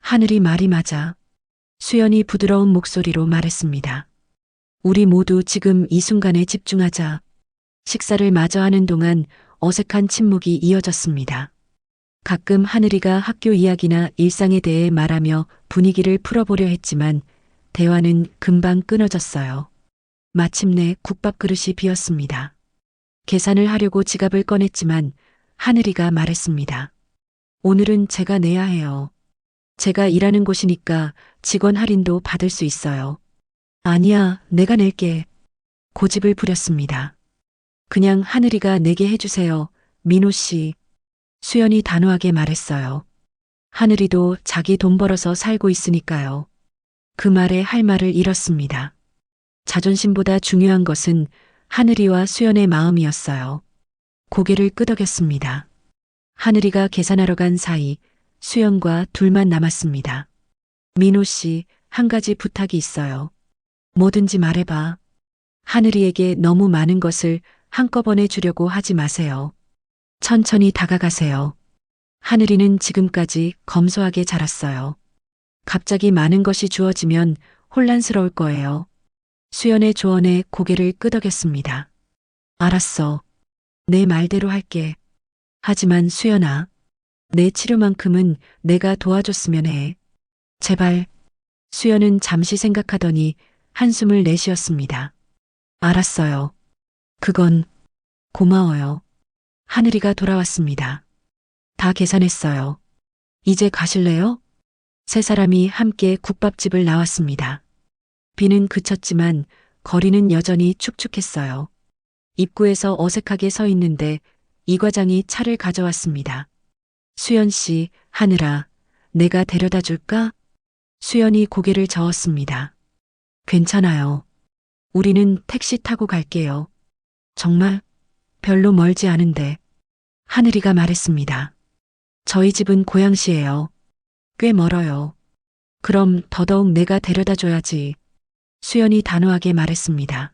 하늘이 말이 맞아. 수연이 부드러운 목소리로 말했습니다. 우리 모두 지금 이 순간에 집중하자. 식사를 마저 하는 동안 어색한 침묵이 이어졌습니다. 가끔 하늘이가 학교 이야기나 일상에 대해 말하며 분위기를 풀어보려 했지만 대화는 금방 끊어졌어요. 마침내 국밥 그릇이 비었습니다. 계산을 하려고 지갑을 꺼냈지만 하늘이가 말했습니다. 오늘은 제가 내야 해요. 제가 일하는 곳이니까 직원 할인도 받을 수 있어요. 아니야, 내가 낼게. 고집을 부렸습니다. 그냥 하늘이가 내게 해주세요. 민호 씨. 수연이 단호하게 말했어요. 하늘이도 자기 돈 벌어서 살고 있으니까요. 그 말에 할 말을 잃었습니다. 자존심보다 중요한 것은 하늘이와 수연의 마음이었어요. 고개를 끄덕였습니다. 하늘이가 계산하러 간 사이 수연과 둘만 남았습니다. 민호 씨, 한 가지 부탁이 있어요. 뭐든지 말해봐. 하늘이에게 너무 많은 것을 한꺼번에 주려고 하지 마세요. 천천히 다가가세요. 하늘이는 지금까지 검소하게 자랐어요. 갑자기 많은 것이 주어지면 혼란스러울 거예요. 수연의 조언에 고개를 끄덕였습니다. 알았어. 내 말대로 할게. 하지만 수연아, 내 치료만큼은 내가 도와줬으면 해. 제발. 수연은 잠시 생각하더니 한숨을 내쉬었습니다. 알았어요. 그건 고마워요. 하늘이가 돌아왔습니다. 다 계산했어요. 이제 가실래요? 세 사람이 함께 국밥집을 나왔습니다. 비는 그쳤지만 거리는 여전히 축축했어요. 입구에서 어색하게 서 있는데 이 과장이 차를 가져왔습니다. 수연 씨, 하늘아, 내가 데려다 줄까? 수연이 고개를 저었습니다. 괜찮아요. 우리는 택시 타고 갈게요. 정말? 별로 멀지 않은데. 하늘이가 말했습니다. 저희 집은 고양시예요. 꽤 멀어요. 그럼 더더욱 내가 데려다 줘야지. 수연이 단호하게 말했습니다.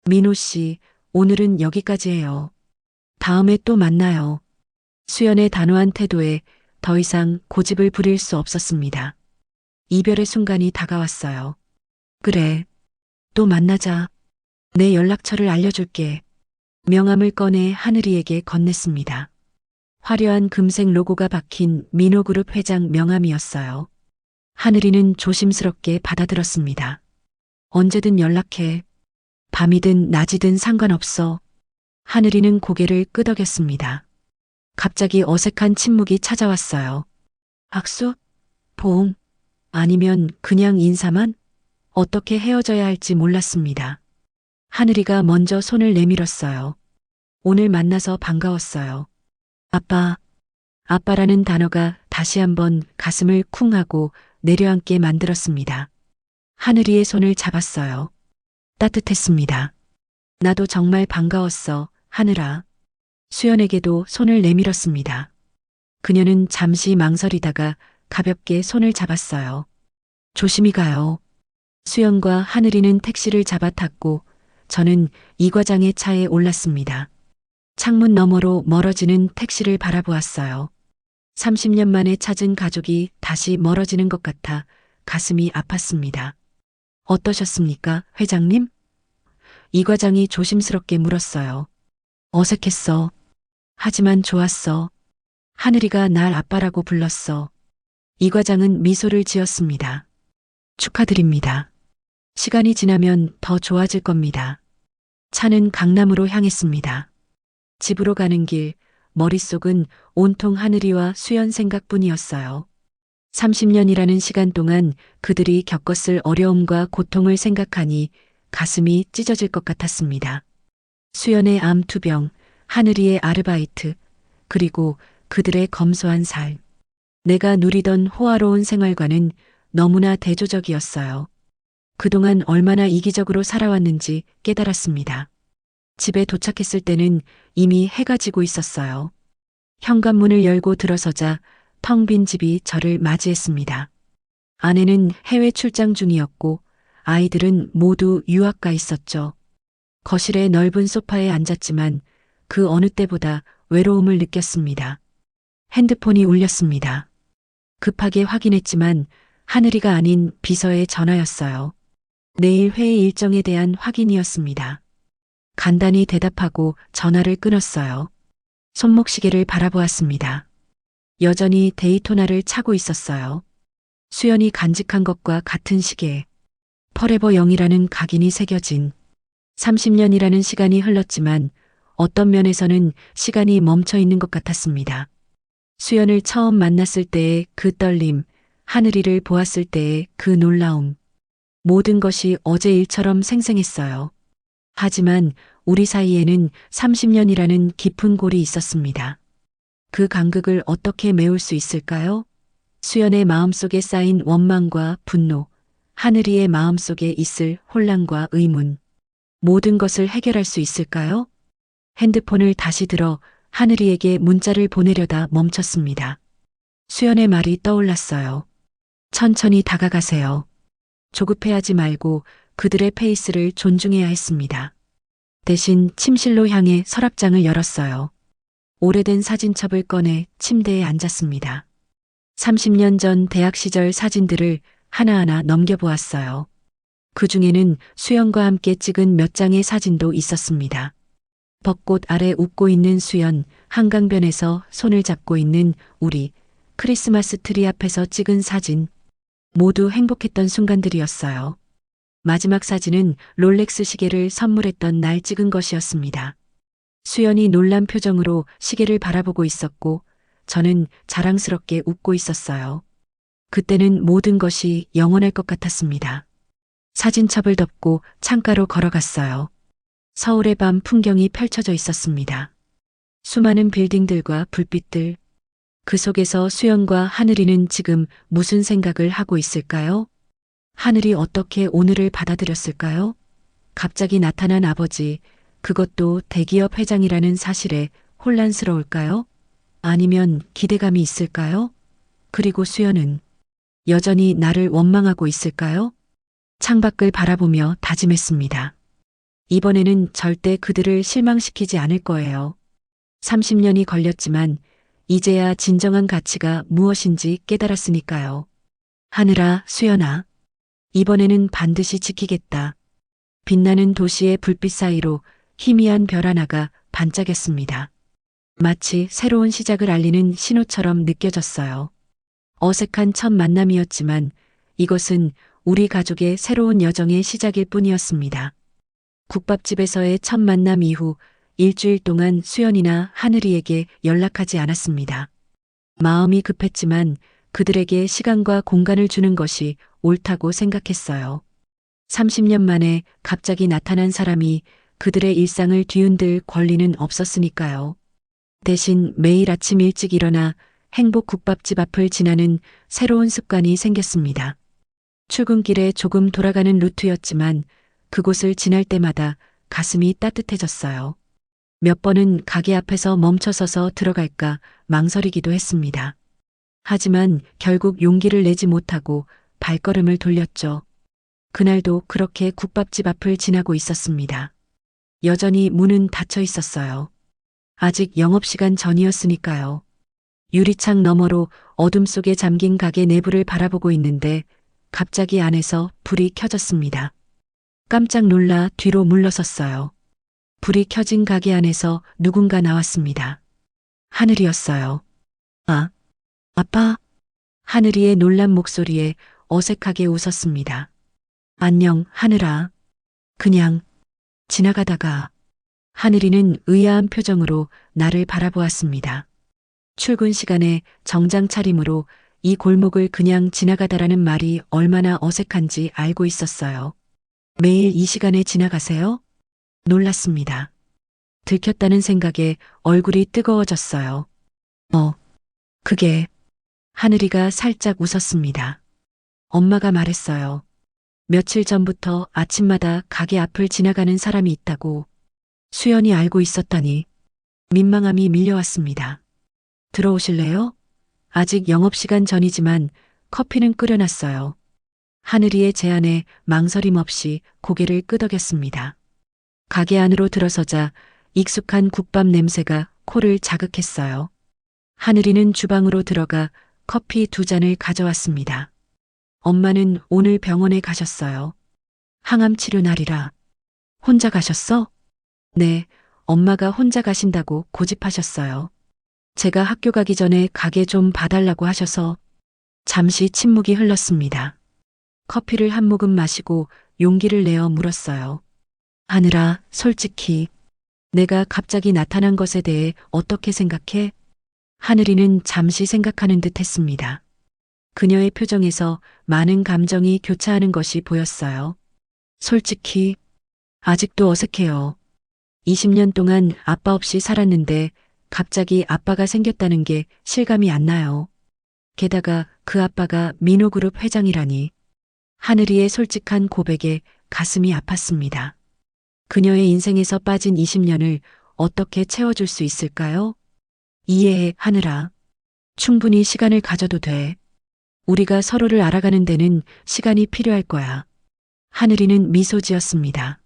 민호 씨, 오늘은 여기까지예요. 다음에 또 만나요. 수연의 단호한 태도에 더 이상 고집을 부릴 수 없었습니다. 이별의 순간이 다가왔어요. 그래. 또 만나자. 내 연락처를 알려줄게. 명함을 꺼내 하늘이에게 건넸습니다. 화려한 금색 로고가 박힌 민호그룹 회장 명함이었어요. 하늘이는 조심스럽게 받아들었습니다. 언제든 연락해. 밤이든 낮이든 상관없어. 하늘이는 고개를 끄덕였습니다. 갑자기 어색한 침묵이 찾아왔어요. 악수? 보험? 아니면 그냥 인사만? 어떻게 헤어져야 할지 몰랐습니다. 하늘이가 먼저 손을 내밀었어요. 오늘 만나서 반가웠어요. 아빠라는 단어가 다시 한번 가슴을 쿵 하고 내려앉게 만들었습니다. 하늘이의 손을 잡았어요. 따뜻했습니다. 나도 정말 반가웠어, 하늘아. 수연에게도 손을 내밀었습니다. 그녀는 잠시 망설이다가 가볍게 손을 잡았어요. 조심히 가요. 수연과 하늘이는 택시를 잡아 탔고 저는 이 과장의 차에 올랐습니다. 창문 너머로 멀어지는 택시를 바라보았어요. 30년 만에 찾은 가족이 다시 멀어지는 것 같아 가슴이 아팠습니다. 어떠셨습니까, 회장님? 이 과장이 조심스럽게 물었어요. 어색했어. 하지만 좋았어. 하늘이가 날 아빠라고 불렀어. 이 과장은 미소를 지었습니다. 축하드립니다. 시간이 지나면 더 좋아질 겁니다. 차는 강남으로 향했습니다. 집으로 가는 길, 머릿속은 온통 하늘이와 수연 생각뿐이었어요. 30년이라는 시간 동안 그들이 겪었을 어려움과 고통을 생각하니 가슴이 찢어질 것 같았습니다. 수연의 암 투병, 하늘이의 아르바이트, 그리고 그들의 검소한 삶. 내가 누리던 호화로운 생활과는 너무나 대조적이었어요. 그동안 얼마나 이기적으로 살아왔는지 깨달았습니다. 집에 도착했을 때는 이미 해가 지고 있었어요. 현관문을 열고 들어서자 텅 빈 집이 저를 맞이했습니다. 아내는 해외 출장 중이었고 아이들은 모두 유학 가 있었죠. 거실의 넓은 소파에 앉았지만 그 어느 때보다 외로움을 느꼈습니다. 핸드폰이 울렸습니다. 급하게 확인했지만 하늘이가 아닌 비서의 전화였어요. 내일 회의 일정에 대한 확인이었습니다. 간단히 대답하고 전화를 끊었어요. 손목시계를 바라보았습니다. 여전히 데이토나를 차고 있었어요. 수연이 간직한 것과 같은 시계. 퍼레버 0이라는 각인이 새겨진 30년이라는 시간이 흘렀지만 어떤 면에서는 시간이 멈춰 있는 것 같았습니다. 수연을 처음 만났을 때의 그 떨림, 하늘이를 보았을 때의 그 놀라움. 모든 것이 어제 일처럼 생생했어요. 하지만 우리 사이에는 30년이라는 깊은 골이 있었습니다. 그 간극을 어떻게 메울 수 있을까요? 수연의 마음속에 쌓인 원망과 분노, 하늘이의 마음속에 있을 혼란과 의문. 모든 것을 해결할 수 있을까요? 핸드폰을 다시 들어 하늘이에게 문자를 보내려다 멈췄습니다. 수연의 말이 떠올랐어요. 천천히 다가가세요. 조급해하지 말고 그들의 페이스를 존중해야 했습니다. 대신 침실로 향해 서랍장을 열었어요. 오래된 사진첩을 꺼내 침대에 앉았습니다. 30년 전 대학 시절 사진들을 하나하나 넘겨보았어요. 그 중에는 수연과 함께 찍은 몇 장의 사진도 있었습니다. 벚꽃 아래 웃고 있는 수연, 한강변에서 손을 잡고 있는 우리, 크리스마스 트리 앞에서 찍은 사진. 모두 행복했던 순간들이었어요. 마지막 사진은 롤렉스 시계를 선물했던 날 찍은 것이었습니다. 수연이 놀란 표정으로 시계를 바라보고 있었고 저는 자랑스럽게 웃고 있었어요. 그때는 모든 것이 영원할 것 같았습니다. 사진첩을 덮고 창가로 걸어갔어요. 서울의 밤 풍경이 펼쳐져 있었습니다. 수많은 빌딩들과 불빛들. 그 속에서 수연과 하늘이는 지금 무슨 생각을 하고 있을까요? 하늘이 어떻게 오늘을 받아들였을까요? 갑자기 나타난 아버지, 그것도 대기업 회장이라는 사실에 혼란스러울까요? 아니면 기대감이 있을까요? 그리고 수연은 여전히 나를 원망하고 있을까요? 창밖을 바라보며 다짐했습니다. 이번에는 절대 그들을 실망시키지 않을 거예요. 30년이 걸렸지만 이제야 진정한 가치가 무엇인지 깨달았으니까요. 하늘아, 수연아. 이번에는 반드시 지키겠다. 빛나는 도시의 불빛 사이로 희미한 별 하나가 반짝였습니다. 마치 새로운 시작을 알리는 신호처럼 느껴졌어요. 어색한 첫 만남이었지만 이것은 우리 가족의 새로운 여정의 시작일 뿐이었습니다. 국밥집에서의 첫 만남 이후 일주일 동안 수연이나 하늘이에게 연락하지 않았습니다. 마음이 급했지만 그들에게 시간과 공간을 주는 것이 옳다고 생각했어요. 30년 만에 갑자기 나타난 사람이 그들의 일상을 뒤흔들 권리는 없었으니까요. 대신 매일 아침 일찍 일어나 행복 국밥집 앞을 지나는 새로운 습관이 생겼습니다. 출근길에 조금 돌아가는 루트였지만 그곳을 지날 때마다 가슴이 따뜻해졌어요. 몇 번은 가게 앞에서 멈춰서서 들어갈까 망설이기도 했습니다. 하지만 결국 용기를 내지 못하고 발걸음을 돌렸죠. 그날도 그렇게 국밥집 앞을 지나고 있었습니다. 여전히 문은 닫혀 있었어요. 아직 영업시간 전이었으니까요. 유리창 너머로 어둠 속에 잠긴 가게 내부를 바라보고 있는데 갑자기 안에서 불이 켜졌습니다. 깜짝 놀라 뒤로 물러섰어요. 불이 켜진 가게 안에서 누군가 나왔습니다. 하늘이었어요. 아, 아빠. 하늘이의 놀란 목소리에 어색하게 웃었습니다. 안녕, 하늘아. 그냥 지나가다가. 하늘이는 의아한 표정으로 나를 바라보았습니다. 출근 시간에 정장 차림으로 이 골목을 그냥 지나가다라는 말이 얼마나 어색한지 알고 있었어요. 매일 이 시간에 지나가세요? 놀랐습니다. 들켰다는 생각에 얼굴이 뜨거워졌어요. 그게. 하늘이가 살짝 웃었습니다. 엄마가 말했어요. 며칠 전부터 아침마다 가게 앞을 지나가는 사람이 있다고. 수연이 알고 있었다니 민망함이 밀려왔습니다. 들어오실래요? 아직 영업시간 전이지만 커피는 끓여놨어요. 하늘이의 제안에 망설임 없이 고개를 끄덕였습니다. 가게 안으로 들어서자 익숙한 국밥 냄새가 코를 자극했어요. 하늘이는 주방으로 들어가 커피 2잔을 가져왔습니다. 엄마는 오늘 병원에 가셨어요. 항암 치료 날이라. 혼자 가셨어? 네, 엄마가 혼자 가신다고 고집하셨어요. 제가 학교 가기 전에 가게 좀 봐달라고 하셔서. 잠시 침묵이 흘렀습니다. 커피를 한 모금 마시고 용기를 내어 물었어요. 하늘아, 솔직히 내가 갑자기 나타난 것에 대해 어떻게 생각해? 하늘이는 잠시 생각하는 듯 했습니다. 그녀의 표정에서 많은 감정이 교차하는 것이 보였어요. 솔직히 아직도 어색해요. 20년 동안 아빠 없이 살았는데 갑자기 아빠가 생겼다는 게 실감이 안 나요. 게다가 그 아빠가 민호그룹 회장이라니. 하늘이의 솔직한 고백에 가슴이 아팠습니다. 그녀의 인생에서 빠진 20년을 어떻게 채워줄 수 있을까요? 이해해, 하늘아. 충분히 시간을 가져도 돼. 우리가 서로를 알아가는 데는 시간이 필요할 거야. 하늘이는 미소 지었습니다.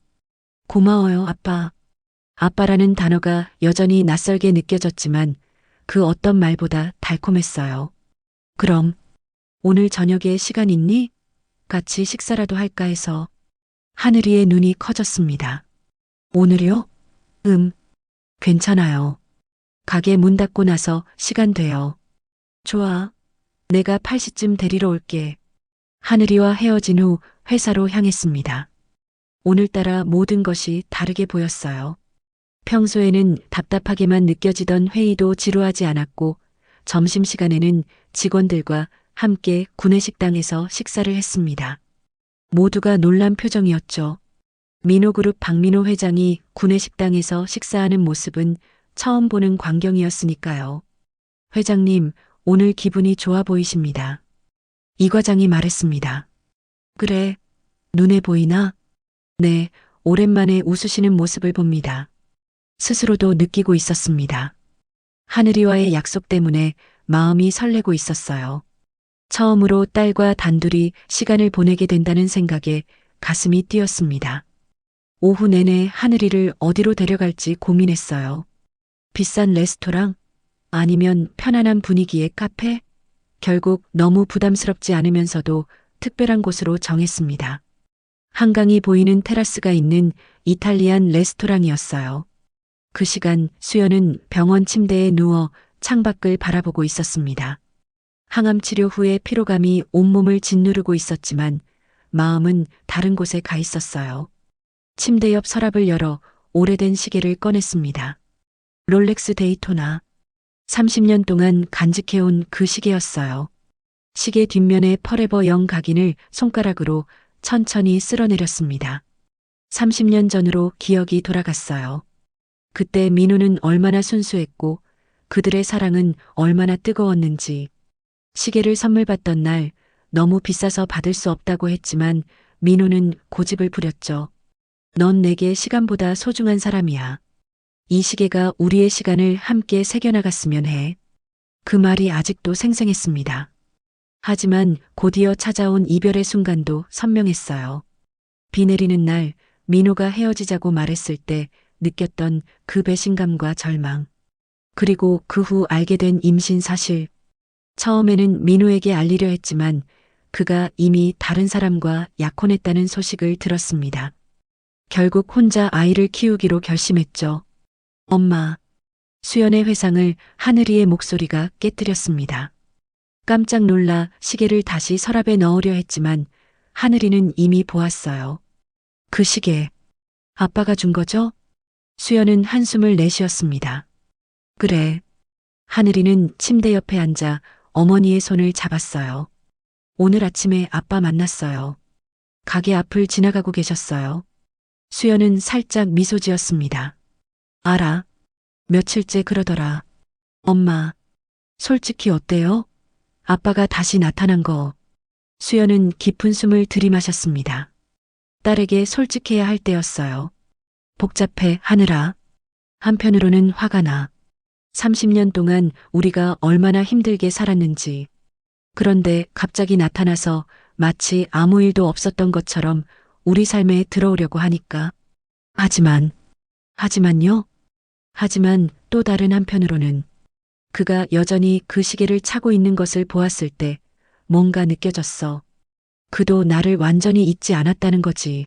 고마워요, 아빠. 아빠라는 단어가 여전히 낯설게 느껴졌지만 그 어떤 말보다 달콤했어요. 그럼 오늘 저녁에 시간 있니? 같이 식사라도 할까 해서. 하늘이의 눈이 커졌습니다. 오늘요? 괜찮아요. 가게 문 닫고 나서 시간 돼요. 좋아. 내가 8시쯤 데리러 올게. 하늘이와 헤어진 후 회사로 향했습니다. 오늘따라 모든 것이 다르게 보였어요. 평소에는 답답하게만 느껴지던 회의도 지루하지 않았고 점심시간에는 직원들과 함께 구내식당에서 식사를 했습니다. 모두가 놀란 표정이었죠. 민호그룹 박민호 회장이 구내식당에서 식사하는 모습은 처음 보는 광경이었으니까요. 회장님, 오늘 기분이 좋아 보이십니다. 이 과장이 말했습니다. 그래, 눈에 보이나? 네, 오랜만에 웃으시는 모습을 봅니다. 스스로도 느끼고 있었습니다. 하늘이와의 약속 때문에 마음이 설레고 있었어요. 처음으로 딸과 단둘이 시간을 보내게 된다는 생각에 가슴이 뛰었습니다. 오후 내내 하늘이를 어디로 데려갈지 고민했어요. 비싼 레스토랑? 아니면 편안한 분위기의 카페? 결국 너무 부담스럽지 않으면서도 특별한 곳으로 정했습니다. 한강이 보이는 테라스가 있는 이탈리안 레스토랑이었어요. 그 시간 수연은 병원 침대에 누워 창밖을 바라보고 있었습니다. 항암 치료 후에 피로감이 온몸을 짓누르고 있었지만 마음은 다른 곳에 가 있었어요. 침대 옆 서랍을 열어 오래된 시계를 꺼냈습니다. 롤렉스 데이토나. 30년 동안 간직해온 그 시계였어요. 시계 뒷면에 퍼레버 영 각인을 손가락으로 천천히 쓸어내렸습니다. 30년 전으로 기억이 돌아갔어요. 그때 민호는 얼마나 순수했고 그들의 사랑은 얼마나 뜨거웠는지. 시계를 선물 받던 날 너무 비싸서 받을 수 없다고 했지만 민호는 고집을 부렸죠. 넌 내게 시간보다 소중한 사람이야. 이 시계가 우리의 시간을 함께 새겨나갔으면 해. 그 말이 아직도 생생했습니다. 하지만 곧이어 찾아온 이별의 순간도 선명했어요. 비 내리는 날 민호가 헤어지자고 말했을 때 느꼈던 그 배신감과 절망. 그리고 그 후 알게 된 임신 사실. 처음에는 민호에게 알리려 했지만 그가 이미 다른 사람과 약혼했다는 소식을 들었습니다. 결국 혼자 아이를 키우기로 결심했죠. 엄마. 수연의 회상을 하늘이의 목소리가 깨뜨렸습니다. 깜짝 놀라 시계를 다시 서랍에 넣으려 했지만 하늘이는 이미 보았어요. 그 시계. 아빠가 준 거죠? 수연은 한숨을 내쉬었습니다. 그래. 하늘이는 침대 옆에 앉아 어머니의 손을 잡았어요. 오늘 아침에 아빠 만났어요. 가게 앞을 지나가고 계셨어요. 수연은 살짝 미소 지었습니다. 알아. 며칠째 그러더라. 엄마, 솔직히 어때요? 아빠가 다시 나타난 거. 수연은 깊은 숨을 들이마셨습니다. 딸에게 솔직해야 할 때였어요. 복잡해 하느라. 한편으로는 화가 나. 30년 동안 우리가 얼마나 힘들게 살았는지. 그런데 갑자기 나타나서 마치 아무 일도 없었던 것처럼 우리 삶에 들어오려고 하니까. 하지만요? 하지만 또 다른 한편으로는 그가 여전히 그 시계를 차고 있는 것을 보았을 때 뭔가 느껴졌어. 그도 나를 완전히 잊지 않았다는 거지.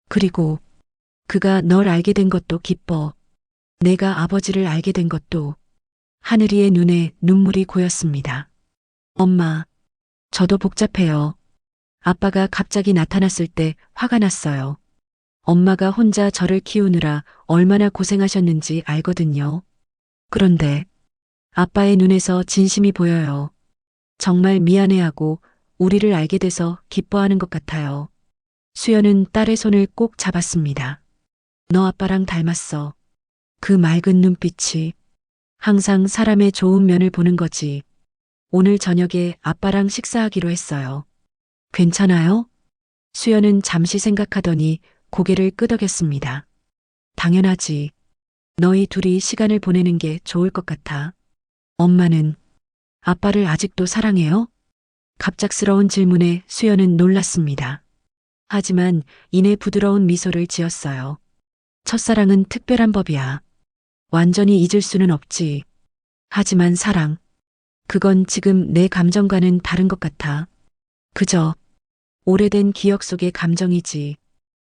그리고 그가 널 알게 된 것도 기뻐. 내가 아버지를 알게 된 것도. 하늘이의 눈에 눈물이 고였습니다. 엄마, 저도 복잡해요. 아빠가 갑자기 나타났을 때 화가 났어요. 엄마가 혼자 저를 키우느라 얼마나 고생하셨는지 알거든요. 그런데 아빠의 눈에서 진심이 보여요. 정말 미안해하고 우리를 알게 돼서 기뻐하는 것 같아요. 수연은 딸의 손을 꼭 잡았습니다. 너 아빠랑 닮았어. 그 맑은 눈빛이. 항상 사람의 좋은 면을 보는 거지. 오늘 저녁에 아빠랑 식사하기로 했어요. 괜찮아요? 수연은 잠시 생각하더니 고개를 끄덕였습니다. 당연하지. 너희 둘이 시간을 보내는 게 좋을 것 같아. 엄마는 아빠를 아직도 사랑해요? 갑작스러운 질문에 수연은 놀랐습니다. 하지만 이내 부드러운 미소를 지었어요. 첫사랑은 특별한 법이야. 완전히 잊을 수는 없지. 하지만 사랑. 그건 지금 내 감정과는 다른 것 같아. 그저 오래된 기억 속의 감정이지.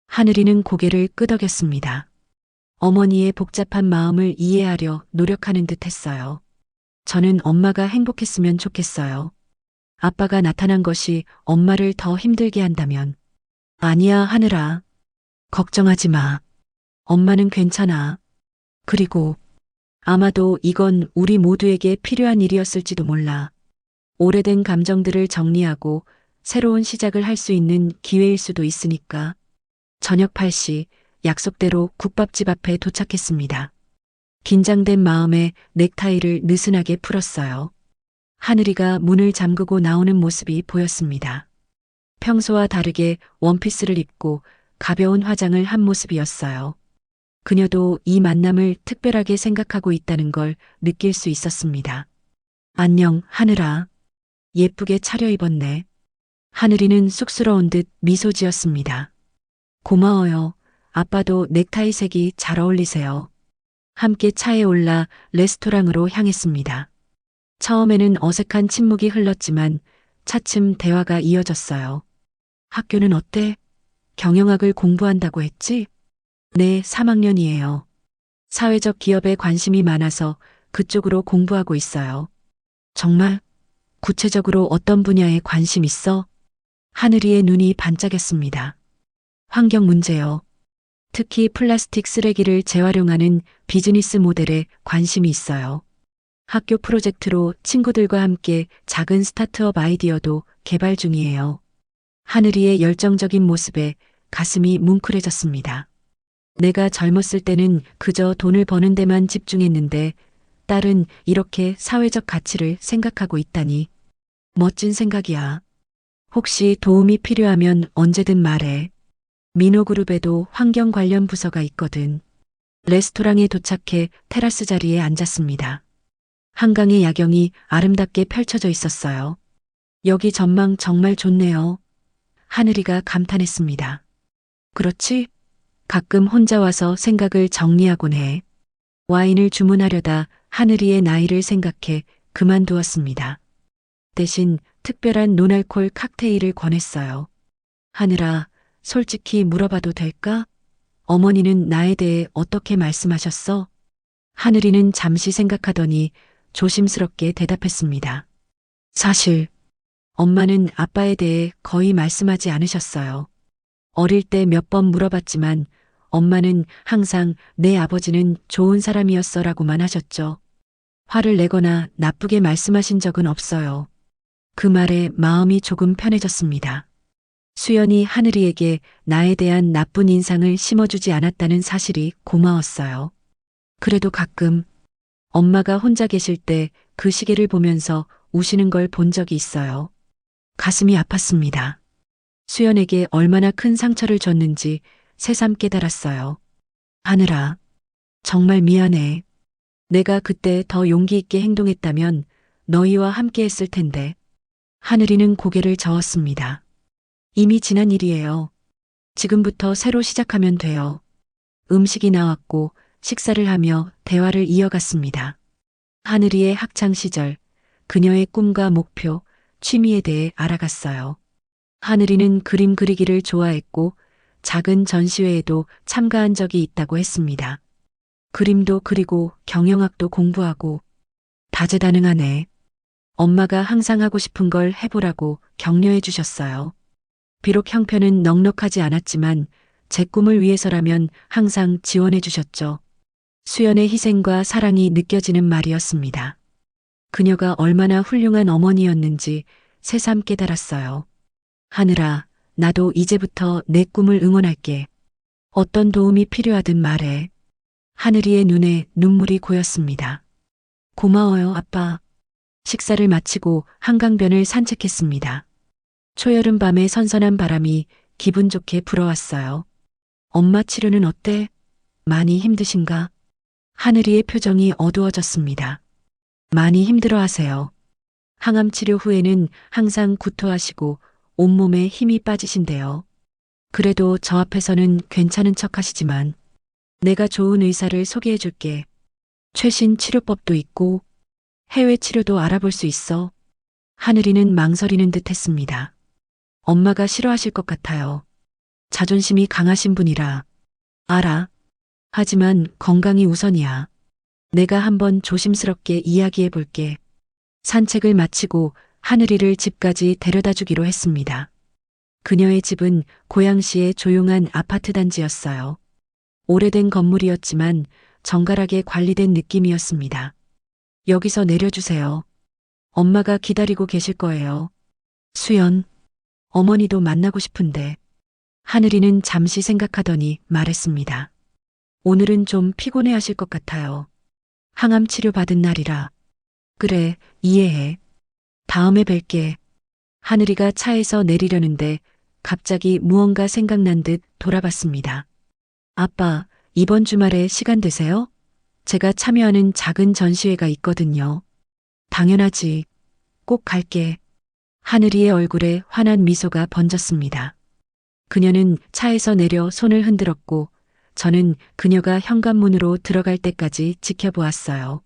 하늘이는 고개를 끄덕였습니다. 어머니의 복잡한 마음을 이해하려 노력하는 듯 했어요. 저는 엄마가 행복했으면 좋겠어요. 아빠가 나타난 것이 엄마를 더 힘들게 한다면. 아니야, 하늘아. 걱정하지 마. 엄마는 괜찮아. 그리고 아마도 이건 우리 모두에게 필요한 일이었을지도 몰라. 오래된 감정들을 정리하고 새로운 시작을 할 수 있는 기회일 수도 있으니까. 저녁 8시 약속대로 국밥집 앞에 도착했습니다. 긴장된 마음에 넥타이를 느슨하게 풀었어요. 하늘이가 문을 잠그고 나오는 모습이 보였습니다. 평소와 다르게 원피스를 입고 가벼운 화장을 한 모습이었어요. 그녀도 이 만남을 특별하게 생각하고 있다는 걸 느낄 수 있었습니다. 안녕, 하늘아. 예쁘게 차려입었네. 하늘이는 쑥스러운 듯 미소 지었습니다. 고마워요. 아빠도 넥타이 색이 잘 어울리세요. 함께 차에 올라 레스토랑으로 향했습니다. 처음에는 어색한 침묵이 흘렀지만 차츰 대화가 이어졌어요. 학교는 어때? 경영학을 공부한다고 했지? 네, 3학년이에요. 사회적 기업에 관심이 많아서 그쪽으로 공부하고 있어요. 정말? 구체적으로 어떤 분야에 관심 있어? 하늘이의 눈이 반짝였습니다. 환경 문제요. 특히 플라스틱 쓰레기를 재활용하는 비즈니스 모델에 관심이 있어요. 학교 프로젝트로 친구들과 함께 작은 스타트업 아이디어도 개발 중이에요. 하늘이의 열정적인 모습에 가슴이 뭉클해졌습니다. 내가 젊었을 때는 그저 돈을 버는 데만 집중했는데 딸은 이렇게 사회적 가치를 생각하고 있다니. 멋진 생각이야. 혹시 도움이 필요하면 언제든 말해. 민호그룹에도 환경 관련 부서가 있거든. 레스토랑에 도착해 테라스 자리에 앉았습니다. 한강의 야경이 아름답게 펼쳐져 있었어요. 여기 전망 정말 좋네요. 하늘이가 감탄했습니다. 그렇지? 가끔 혼자 와서 생각을 정리하곤 해. 와인을 주문하려다 하늘이의 나이를 생각해 그만두었습니다. 대신 특별한 노알콜 칵테일을 권했어요. 하늘아, 솔직히 물어봐도 될까? 어머니는 나에 대해 어떻게 말씀하셨어? 하늘이는 잠시 생각하더니 조심스럽게 대답했습니다. 사실, 엄마는 아빠에 대해 거의 말씀하지 않으셨어요. 어릴 때 몇 번 물어봤지만 엄마는 항상 내 아버지는 좋은 사람이었어라고만 하셨죠. 화를 내거나 나쁘게 말씀하신 적은 없어요. 그 말에 마음이 조금 편해졌습니다. 수연이 하늘이에게 나에 대한 나쁜 인상을 심어주지 않았다는 사실이 고마웠어요. 그래도 가끔 엄마가 혼자 계실 때 그 시계를 보면서 우시는 걸 본 적이 있어요. 가슴이 아팠습니다. 수연에게 얼마나 큰 상처를 줬는지 새삼 깨달았어요. 하늘아, 정말 미안해. 내가 그때 더 용기 있게 행동했다면 너희와 함께 했을 텐데. 하늘이는 고개를 저었습니다. 이미 지난 일이에요. 지금부터 새로 시작하면 돼요. 음식이 나왔고 식사를 하며 대화를 이어갔습니다. 하늘이의 학창 시절, 그녀의 꿈과 목표, 취미에 대해 알아갔어요. 하늘이는 그림 그리기를 좋아했고 작은 전시회에도 참가한 적이 있다고 했습니다. 그림도 그리고 경영학도 공부하고 다재다능하네. 엄마가 항상 하고 싶은 걸 해보라고 격려해 주셨어요. 비록 형편은 넉넉하지 않았지만 제 꿈을 위해서라면 항상 지원해 주셨죠. 수연의 희생과 사랑이 느껴지는 말이었습니다. 그녀가 얼마나 훌륭한 어머니였는지 새삼 깨달았어요. 하늘아, 나도 이제부터 내 꿈을 응원할게. 어떤 도움이 필요하든 말해. 하늘이의 눈에 눈물이 고였습니다. 고마워요, 아빠. 식사를 마치고 한강변을 산책했습니다. 초여름 밤의 선선한 바람이 기분 좋게 불어왔어요. 엄마 치료는 어때? 많이 힘드신가? 하늘이의 표정이 어두워졌습니다. 많이 힘들어하세요. 항암 치료 후에는 항상 구토하시고 온몸에 힘이 빠지신대요. 그래도 저 앞에서는 괜찮은 척 하시지만 내가 좋은 의사를 소개해 줄게. 최신 치료법도 있고 해외 치료도 알아볼 수 있어. 하늘이는 망설이는 듯 했습니다. 엄마가 싫어하실 것 같아요. 자존심이 강하신 분이라. 알아. 하지만 건강이 우선이야. 내가 한번 조심스럽게 이야기해 볼게. 산책을 마치고 하늘이를 집까지 데려다 주기로 했습니다. 그녀의 집은 고양시의 조용한 아파트 단지였어요. 오래된 건물이었지만 정갈하게 관리된 느낌이었습니다. 여기서 내려주세요. 엄마가 기다리고 계실 거예요. 수연, 어머니도 만나고 싶은데. 하늘이는 잠시 생각하더니 말했습니다. 오늘은 좀 피곤해 하실 것 같아요. 항암 치료 받은 날이라. 그래, 이해해. 다음에 뵐게. 하늘이가 차에서 내리려는데 갑자기 무언가 생각난 듯 돌아봤습니다. 아빠, 이번 주말에 시간 되세요? 제가 참여하는 작은 전시회가 있거든요. 당연하지. 꼭 갈게. 하늘이의 얼굴에 환한 미소가 번졌습니다. 그녀는 차에서 내려 손을 흔들었고 저는 그녀가 현관문으로 들어갈 때까지 지켜보았어요.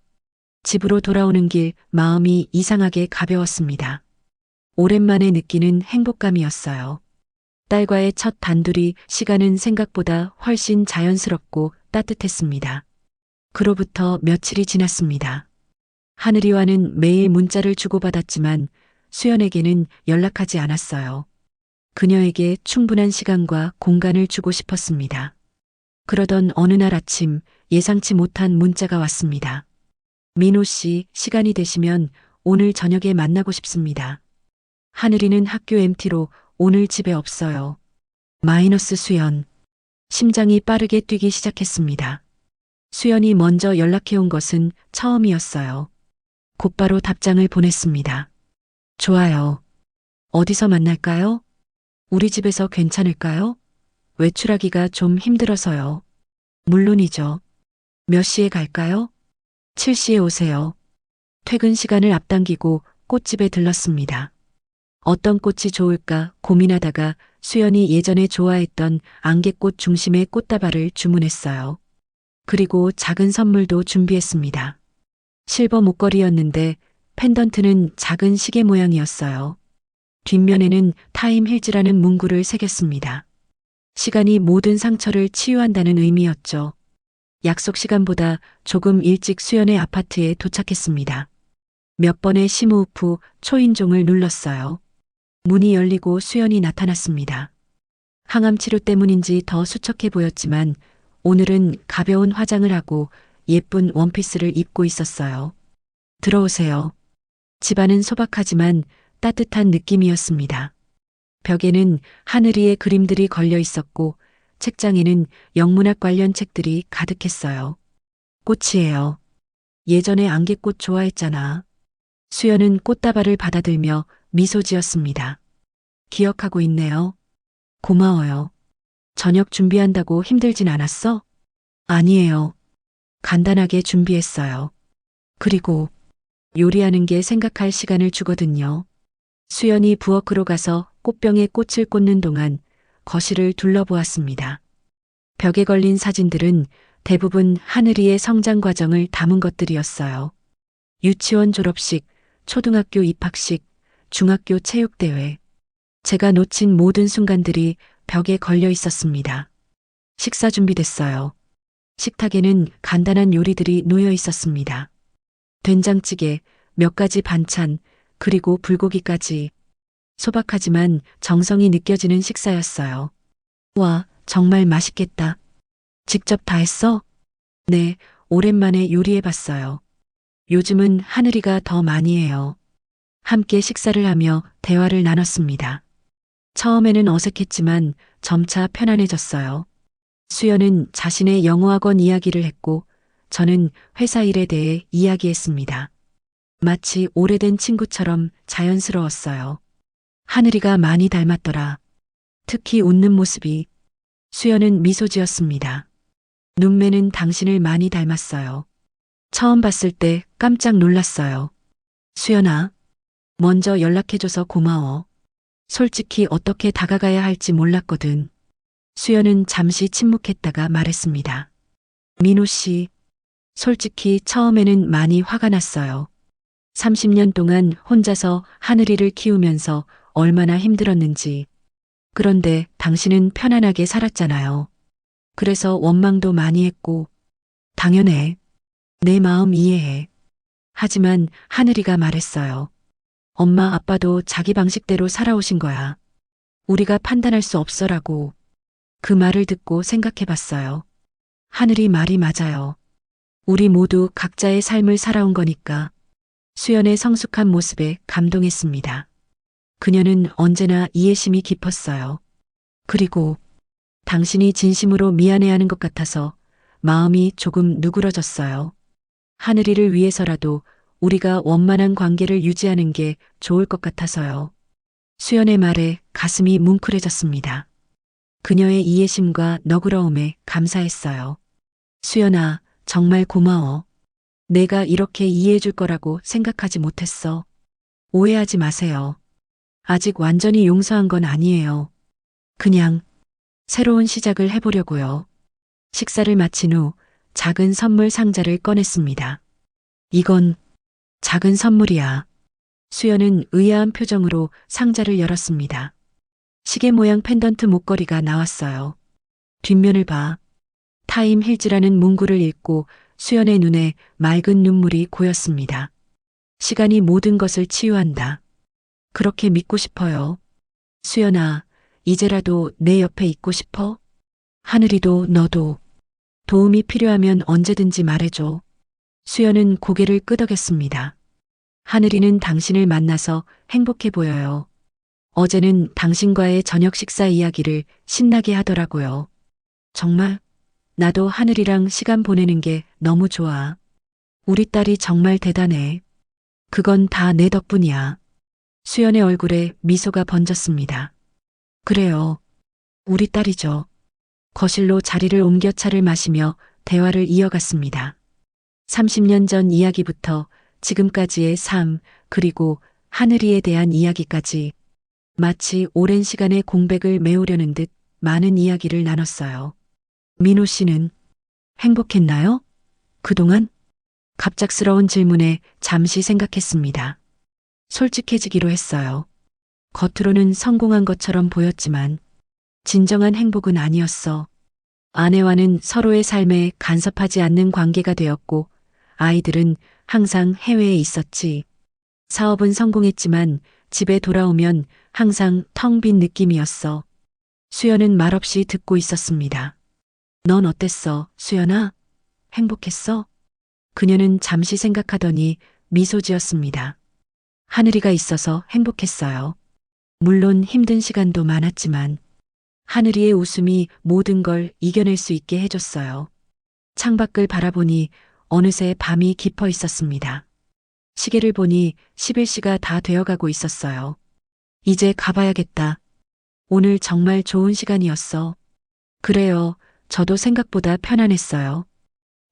집으로 돌아오는 길 마음이 이상하게 가벼웠습니다. 오랜만에 느끼는 행복감이었어요. 딸과의 첫 단둘이 시간은 생각보다 훨씬 자연스럽고 따뜻했습니다. 그로부터 며칠이 지났습니다. 하늘이와는 매일 문자를 주고받았지만 수연에게는 연락하지 않았어요. 그녀에게 충분한 시간과 공간을 주고 싶었습니다. 그러던 어느 날 아침 예상치 못한 문자가 왔습니다. 민호 씨, 시간이 되시면 오늘 저녁에 만나고 싶습니다. 하늘이는 학교 MT로 오늘 집에 없어요. 마이너스 수연. 심장이 빠르게 뛰기 시작했습니다. 수연이 먼저 연락해온 것은 처음이었어요. 곧바로 답장을 보냈습니다. 좋아요. 어디서 만날까요? 우리 집에서 괜찮을까요? 외출하기가 좀 힘들어서요. 물론이죠. 몇 시에 갈까요? 7시에 오세요. 퇴근 시간을 앞당기고 꽃집에 들렀습니다. 어떤 꽃이 좋을까 고민하다가 수연이 예전에 좋아했던 안개꽃 중심의 꽃다발을 주문했어요. 그리고 작은 선물도 준비했습니다. 실버 목걸이였는데 펜던트는 작은 시계 모양이었어요. 뒷면에는 타임 힐즈라는 문구를 새겼습니다. 시간이 모든 상처를 치유한다는 의미였죠. 약속 시간보다 조금 일찍 수연의 아파트에 도착했습니다. 몇 번의 심호흡 후 초인종을 눌렀어요. 문이 열리고 수연이 나타났습니다. 항암 치료 때문인지 더 수척해 보였지만 오늘은 가벼운 화장을 하고 예쁜 원피스를 입고 있었어요. 들어오세요. 집안은 소박하지만 따뜻한 느낌이었습니다. 벽에는 하늘이의 그림들이 걸려 있었고 책장에는 영문학 관련 책들이 가득했어요. 꽃이에요. 예전에 안개꽃 좋아했잖아. 수연은 꽃다발을 받아들며 미소 지었습니다. 기억하고 있네요. 고마워요. 저녁 준비한다고 힘들진 않았어? 아니에요. 간단하게 준비했어요. 그리고 요리하는 게 생각할 시간을 주거든요. 수연이 부엌으로 가서 꽃병에 꽃을 꽂는 동안 거실을 둘러보았습니다. 벽에 걸린 사진들은 대부분 하늘이의 성장 과정을 담은 것들이었어요. 유치원 졸업식, 초등학교 입학식, 중학교 체육대회. 제가 놓친 모든 순간들이 벽에 걸려 있었습니다. 식사 준비됐어요. 식탁에는 간단한 요리들이 놓여 있었습니다. 된장찌개, 몇 가지 반찬, 그리고 불고기까지. 소박하지만 정성이 느껴지는 식사였어요. 와, 정말 맛있겠다. 직접 다 했어? 네, 오랜만에 요리해봤어요. 요즘은 하늘이가 더 많이 해요. 함께 식사를 하며 대화를 나눴습니다. 처음에는 어색했지만 점차 편안해졌어요. 수연은 자신의 영어학원 이야기를 했고 저는 회사 일에 대해 이야기했습니다. 마치 오래된 친구처럼 자연스러웠어요. 하늘이가 많이 닮았더라. 특히 웃는 모습이. 수연은 미소 지었습니다. 눈매는 당신을 많이 닮았어요. 처음 봤을 때 깜짝 놀랐어요. 수연아, 먼저 연락해줘서 고마워. 솔직히 어떻게 다가가야 할지 몰랐거든. 수연은 잠시 침묵했다가 말했습니다. 민호 씨, 솔직히 처음에는 많이 화가 났어요. 30년 동안 혼자서 하늘이를 키우면서 얼마나 힘들었는지. 그런데 당신은 편안하게 살았잖아요. 그래서 원망도 많이 했고. 당연해. 내 마음 이해해. 하지만 하늘이가 말했어요. 엄마 아빠도 자기 방식대로 살아오신 거야. 우리가 판단할 수 없어라고. 그 말을 듣고 생각해봤어요. 하늘이 말이 맞아요. 우리 모두 각자의 삶을 살아온 거니까. 수연의 성숙한 모습에 감동했습니다. 그녀는 언제나 이해심이 깊었어요. 그리고 당신이 진심으로 미안해하는 것 같아서 마음이 조금 누그러졌어요. 하늘이를 위해서라도 우리가 원만한 관계를 유지하는 게 좋을 것 같아서요. 수연의 말에 가슴이 뭉클해졌습니다. 그녀의 이해심과 너그러움에 감사했어요. 수연아, 정말 고마워. 내가 이렇게 이해해 줄 거라고 생각하지 못했어. 오해하지 마세요. 아직 완전히 용서한 건 아니에요. 그냥 새로운 시작을 해보려고요. 식사를 마친 후 작은 선물 상자를 꺼냈습니다. 이건 작은 선물이야. 수연은 의아한 표정으로 상자를 열었습니다. 시계 모양 펜던트 목걸이가 나왔어요. 뒷면을 봐. 타임 힐즈라는 문구를 읽고 수연의 눈에 맑은 눈물이 고였습니다. 시간이 모든 것을 치유한다. 그렇게 믿고 싶어요. 수연아, 이제라도 내 옆에 있고 싶어? 하늘이도 너도. 도움이 필요하면 언제든지 말해줘. 수연은 고개를 끄덕였습니다. 하늘이는 당신을 만나서 행복해 보여요. 어제는 당신과의 저녁 식사 이야기를 신나게 하더라고요. 정말? 나도 하늘이랑 시간 보내는 게 너무 좋아. 우리 딸이 정말 대단해. 그건 다 내 덕분이야. 수연의 얼굴에 미소가 번졌습니다. 그래요. 우리 딸이죠. 거실로 자리를 옮겨 차를 마시며 대화를 이어갔습니다. 30년 전 이야기부터 지금까지의 삶, 그리고 하늘이에 대한 이야기까지 마치 오랜 시간의 공백을 메우려는 듯 많은 이야기를 나눴어요. 민호 씨는 행복했나요? 그동안? 갑작스러운 질문에 잠시 생각했습니다. 솔직해지기로 했어요. 겉으로는 성공한 것처럼 보였지만 진정한 행복은 아니었어. 아내와는 서로의 삶에 간섭하지 않는 관계가 되었고 아이들은 항상 해외에 있었지. 사업은 성공했지만 집에 돌아오면 항상 텅 빈 느낌이었어. 수연은 말없이 듣고 있었습니다. 넌 어땠어, 수연아? 행복했어? 그녀는 잠시 생각하더니 미소 지었습니다. 하늘이가 있어서 행복했어요. 물론 힘든 시간도 많았지만 하늘이의 웃음이 모든 걸 이겨낼 수 있게 해줬어요. 창밖을 바라보니 어느새 밤이 깊어 있었습니다. 시계를 보니 11시가 다 되어가고 있었어요. 이제 가봐야겠다. 오늘 정말 좋은 시간이었어. 그래요. 저도 생각보다 편안했어요.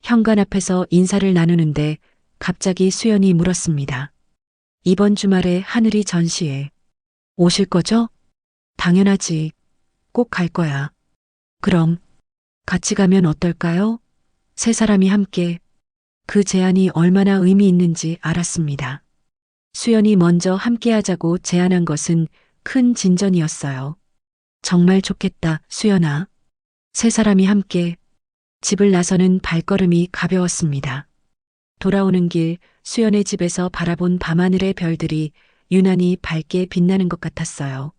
현관 앞에서 인사를 나누는데 갑자기 수연이 물었습니다. 이번 주말에 하늘이 전시회 오실 거죠? 당연하지. 꼭 갈 거야. 그럼 같이 가면 어떨까요? 세 사람이 함께. 그 제안이 얼마나 의미 있는지 알았습니다. 수연이 먼저 함께 하자고 제안한 것은 큰 진전이었어요. 정말 좋겠다, 수연아. 세 사람이 함께. 집을 나서는 발걸음이 가벼웠습니다. 돌아오는 길 수연의 집에서 바라본 밤하늘의 별들이 유난히 밝게 빛나는 것 같았어요.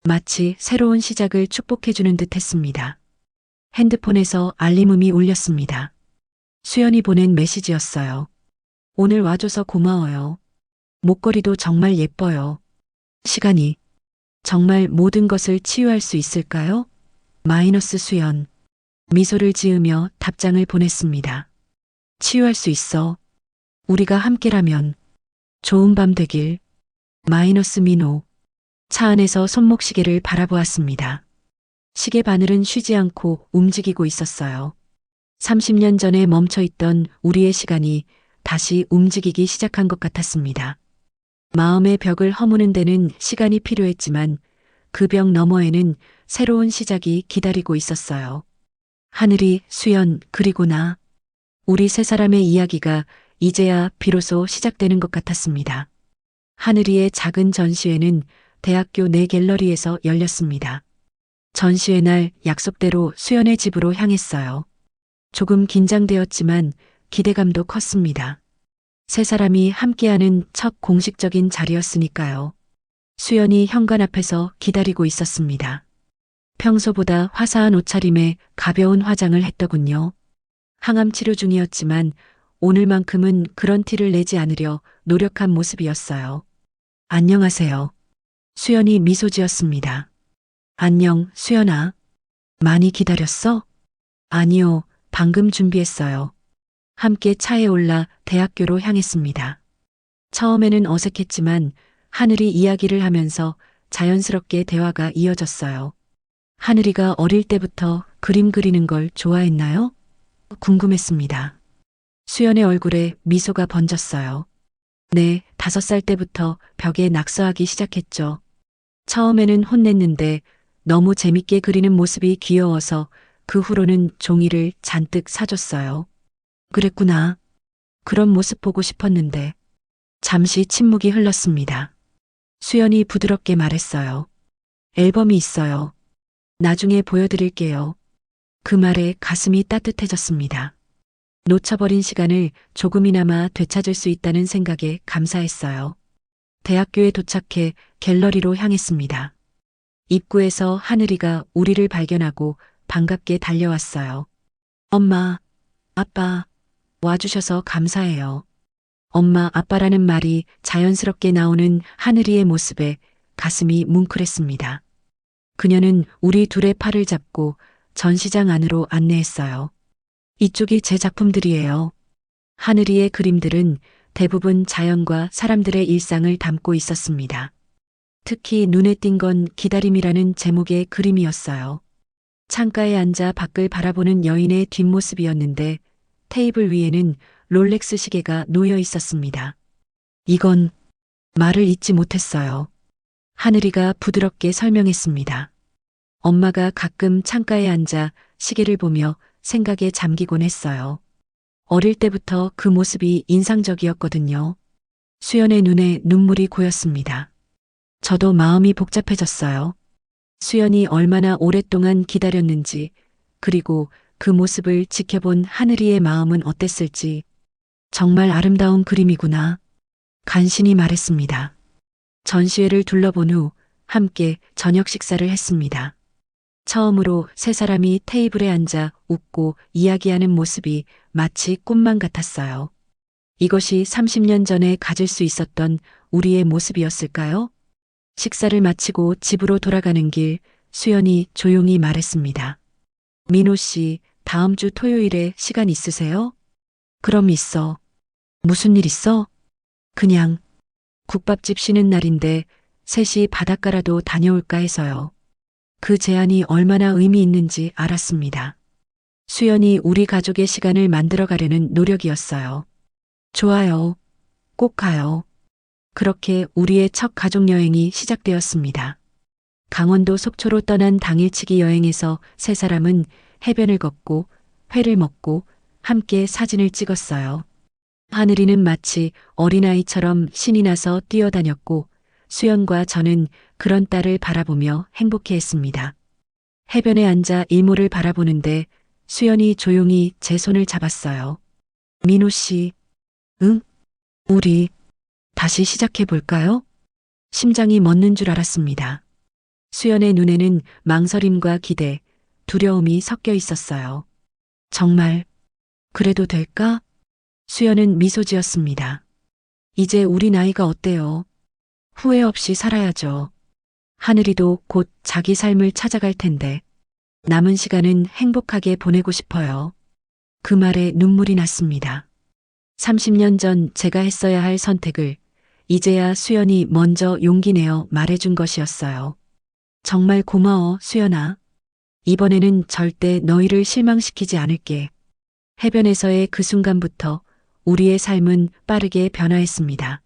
마치 새로운 시작을 축복해주는 듯 했습니다. 핸드폰에서 알림음이 울렸습니다. 수연이 보낸 메시지였어요. 오늘 와줘서 고마워요. 목걸이도 정말 예뻐요. 시간이 정말 모든 것을 치유할 수 있을까요? 마이너스 수연. 미소를 지으며 답장을 보냈습니다. 치유할 수 있어. 우리가 함께라면. 좋은 밤 되길. 마이너스 민호. 차 안에서 손목시계를 바라보았습니다. 시계 바늘은 쉬지 않고 움직이고 있었어요. 30년 전에 멈춰있던 우리의 시간이 다시 움직이기 시작한 것 같았습니다. 마음의 벽을 허무는 데는 시간이 필요했지만 그 벽 너머에는 새로운 시작이 기다리고 있었어요. 하늘이, 수연, 그리고 나. 우리 세 사람의 이야기가 이제야 비로소 시작되는 것 같았습니다. 하늘이의 작은 전시회는 대학교 내 갤러리에서 열렸습니다. 전시회 날 약속대로 수연의 집으로 향했어요. 조금 긴장되었지만 기대감도 컸습니다. 세 사람이 함께하는 첫 공식적인 자리였으니까요. 수연이 현관 앞에서 기다리고 있었습니다. 평소보다 화사한 옷차림에 가벼운 화장을 했더군요. 항암 치료 중이었지만 오늘만큼은 그런 티를 내지 않으려 노력한 모습이었어요. 안녕하세요. 수연이 미소 지었습니다. 안녕, 수연아. 많이 기다렸어? 아니요, 방금 준비했어요. 함께 차에 올라 대학교로 향했습니다. 처음에는 어색했지만 하늘이 이야기를 하면서 자연스럽게 대화가 이어졌어요. 하늘이가 어릴 때부터 그림 그리는 걸 좋아했나요? 궁금했습니다. 수연의 얼굴에 미소가 번졌어요. 네, 5살 때부터 벽에 낙서하기 시작했죠. 처음에는 혼냈는데 너무 재밌게 그리는 모습이 귀여워서 그 후로는 종이를 잔뜩 사줬어요. 그랬구나. 그런 모습 보고 싶었는데. 잠시 침묵이 흘렀습니다. 수연이 부드럽게 말했어요. 앨범이 있어요. 나중에 보여드릴게요. 그 말에 가슴이 따뜻해졌습니다. 놓쳐버린 시간을 조금이나마 되찾을 수 있다는 생각에 감사했어요. 대학교에 도착해 갤러리로 향했습니다. 입구에서 하늘이가 우리를 발견하고 반갑게 달려왔어요. 엄마, 아빠, 와주셔서 감사해요. 엄마, 아빠라는 말이 자연스럽게 나오는 하늘이의 모습에 가슴이 뭉클했습니다. 그녀는 우리 둘의 팔을 잡고 전시장 안으로 안내했어요. 이쪽이 제 작품들이에요. 하늘이의 그림들은 대부분 자연과 사람들의 일상을 담고 있었습니다. 특히 눈에 띈 건 기다림이라는 제목의 그림이었어요. 창가에 앉아 밖을 바라보는 여인의 뒷모습이었는데 테이블 위에는 롤렉스 시계가 놓여 있었습니다. 이건 말을 잇지 못했어요. 하늘이가 부드럽게 설명했습니다. 엄마가 가끔 창가에 앉아 시계를 보며 생각에 잠기곤 했어요. 어릴 때부터 그 모습이 인상적이었거든요. 수연의 눈에 눈물이 고였습니다. 저도 마음이 복잡해졌어요. 수연이 얼마나 오랫동안 기다렸는지, 그리고 그 모습을 지켜본 하늘이의 마음은 어땠을지. 정말 아름다운 그림이구나. 간신히 말했습니다. 전시회를 둘러본 후 함께 저녁 식사를 했습니다. 처음으로 세 사람이 테이블에 앉아 웃고 이야기하는 모습이 마치 꿈만 같았어요. 이것이 30년 전에 가질 수 있었던 우리의 모습이었을까요? 식사를 마치고 집으로 돌아가는 길, 수연이 조용히 말했습니다. 민호 씨, 다음 주 토요일에 시간 있으세요? 그럼 있어. 무슨 일 있어? 그냥 국밥집 쉬는 날인데 셋이 바닷가라도 다녀올까 해서요. 그 제안이 얼마나 의미 있는지 알았습니다. 수연이 우리 가족의 시간을 만들어 가려는 노력이었어요. 좋아요. 꼭 가요. 그렇게 우리의 첫 가족 여행이 시작되었습니다. 강원도 속초로 떠난 당일치기 여행에서 세 사람은 해변을 걷고 회를 먹고 함께 사진을 찍었어요. 하늘이는 마치 어린아이처럼 신이 나서 뛰어다녔고 수연과 저는 그런 딸을 바라보며 행복해했습니다. 해변에 앉아 일몰을 바라보는데 수연이 조용히 제 손을 잡았어요. 민호 씨, 응? 우리 다시 시작해 볼까요? 심장이 멎는 줄 알았습니다. 수연의 눈에는 망설임과 기대, 두려움이 섞여 있었어요. 정말 그래도 될까? 수연은 미소 지었습니다. 이제 우리 나이가 어때요? 후회 없이 살아야죠. 하늘이도 곧 자기 삶을 찾아갈 텐데 남은 시간은 행복하게 보내고 싶어요. 그 말에 눈물이 났습니다. 30년 전 제가 했어야 할 선택을 이제야 수연이 먼저 용기 내어 말해준 것이었어요. 정말 고마워, 수연아. 이번에는 절대 너희를 실망시키지 않을게. 해변에서의 그 순간부터 우리의 삶은 빠르게 변화했습니다.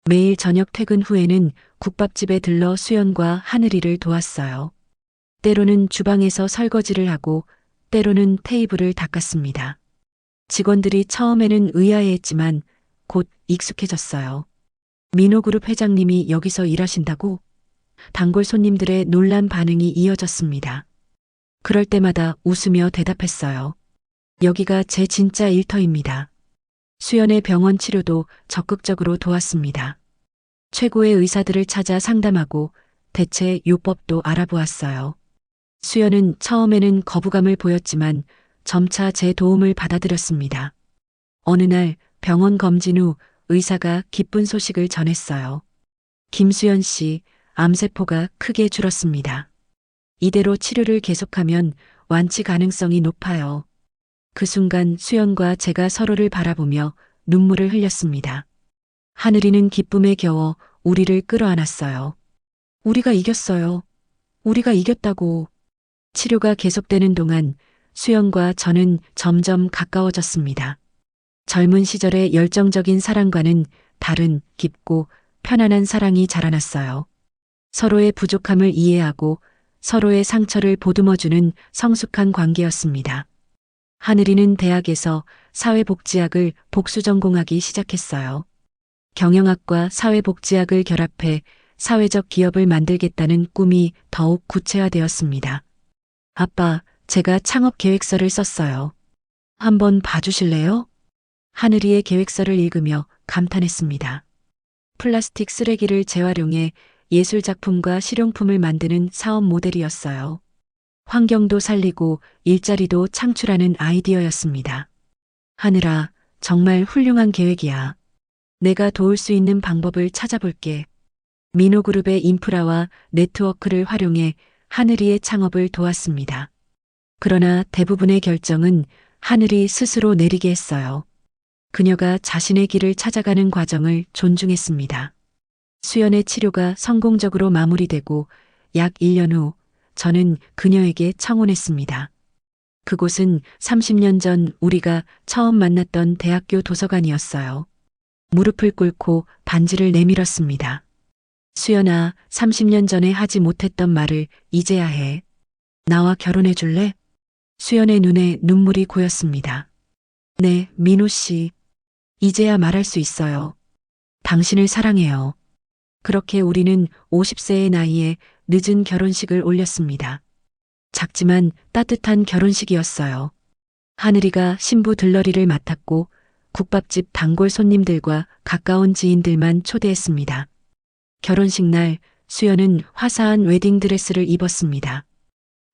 매일 저녁 퇴근 후에는 국밥집에 들러 수연과 하늘이를 도왔어요. 때로는 주방에서 설거지를 하고 때로는 테이블을 닦았습니다. 직원들이 처음에는 의아해했지만 곧 익숙해졌어요. 민호그룹 회장님이 여기서 일하신다고? 단골 손님들의 놀란 반응이 이어졌습니다. 그럴 때마다 웃으며 대답했어요. 여기가 제 진짜 일터입니다. 수연의 병원 치료도 적극적으로 도왔습니다. 최고의 의사들을 찾아 상담하고 대체 요법도 알아보았어요. 수연은 처음에는 거부감을 보였지만 점차 제 도움을 받아들였습니다. 어느 날 병원 검진 후 의사가 기쁜 소식을 전했어요. 김수연 씨, 암세포가 크게 줄었습니다. 이대로 치료를 계속하면 완치 가능성이 높아요. 그 순간 수연과 제가 서로를 바라보며 눈물을 흘렸습니다. 하늘이는 기쁨에 겨워 우리를 끌어안았어요. 우리가 이겼어요. 우리가 이겼다고. 치료가 계속되는 동안 수연과 저는 점점 가까워졌습니다. 젊은 시절의 열정적인 사랑과는 다른 깊고 편안한 사랑이 자라났어요. 서로의 부족함을 이해하고 서로의 상처를 보듬어주는 성숙한 관계였습니다. 하늘이는 대학에서 사회복지학을 복수 전공하기 시작했어요. 경영학과 사회복지학을 결합해 사회적 기업을 만들겠다는 꿈이 더욱 구체화되었습니다. 아빠, 제가 창업 계획서를 썼어요. 한번 봐주실래요? 하늘이의 계획서를 읽으며 감탄했습니다. 플라스틱 쓰레기를 재활용해 예술작품과 실용품을 만드는 사업 모델이었어요. 환경도 살리고 일자리도 창출하는 아이디어였습니다. 하늘아, 정말 훌륭한 계획이야. 내가 도울 수 있는 방법을 찾아볼게. 민호그룹의 인프라와 네트워크를 활용해 하늘이의 창업을 도왔습니다. 그러나 대부분의 결정은 하늘이 스스로 내리게 했어요. 그녀가 자신의 길을 찾아가는 과정을 존중했습니다. 수연의 치료가 성공적으로 마무리되고 약 1년 후 저는 그녀에게 청혼했습니다. 그곳은 30년 전 우리가 처음 만났던 대학교 도서관이었어요. 무릎을 꿇고 반지를 내밀었습니다. 수연아, 30년 전에 하지 못했던 말을 이제야 해. 나와 결혼해 줄래? 수연의 눈에 눈물이 고였습니다. 네, 민호 씨. 이제야 말할 수 있어요. 당신을 사랑해요. 그렇게 우리는 50세의 나이에 늦은 결혼식을 올렸습니다. 작지만 따뜻한 결혼식이었어요. 하늘이가 신부 들러리를 맡았고 국밥집 단골 손님들과 가까운 지인들만 초대했습니다. 결혼식 날 수연은 화사한 웨딩드레스를 입었습니다.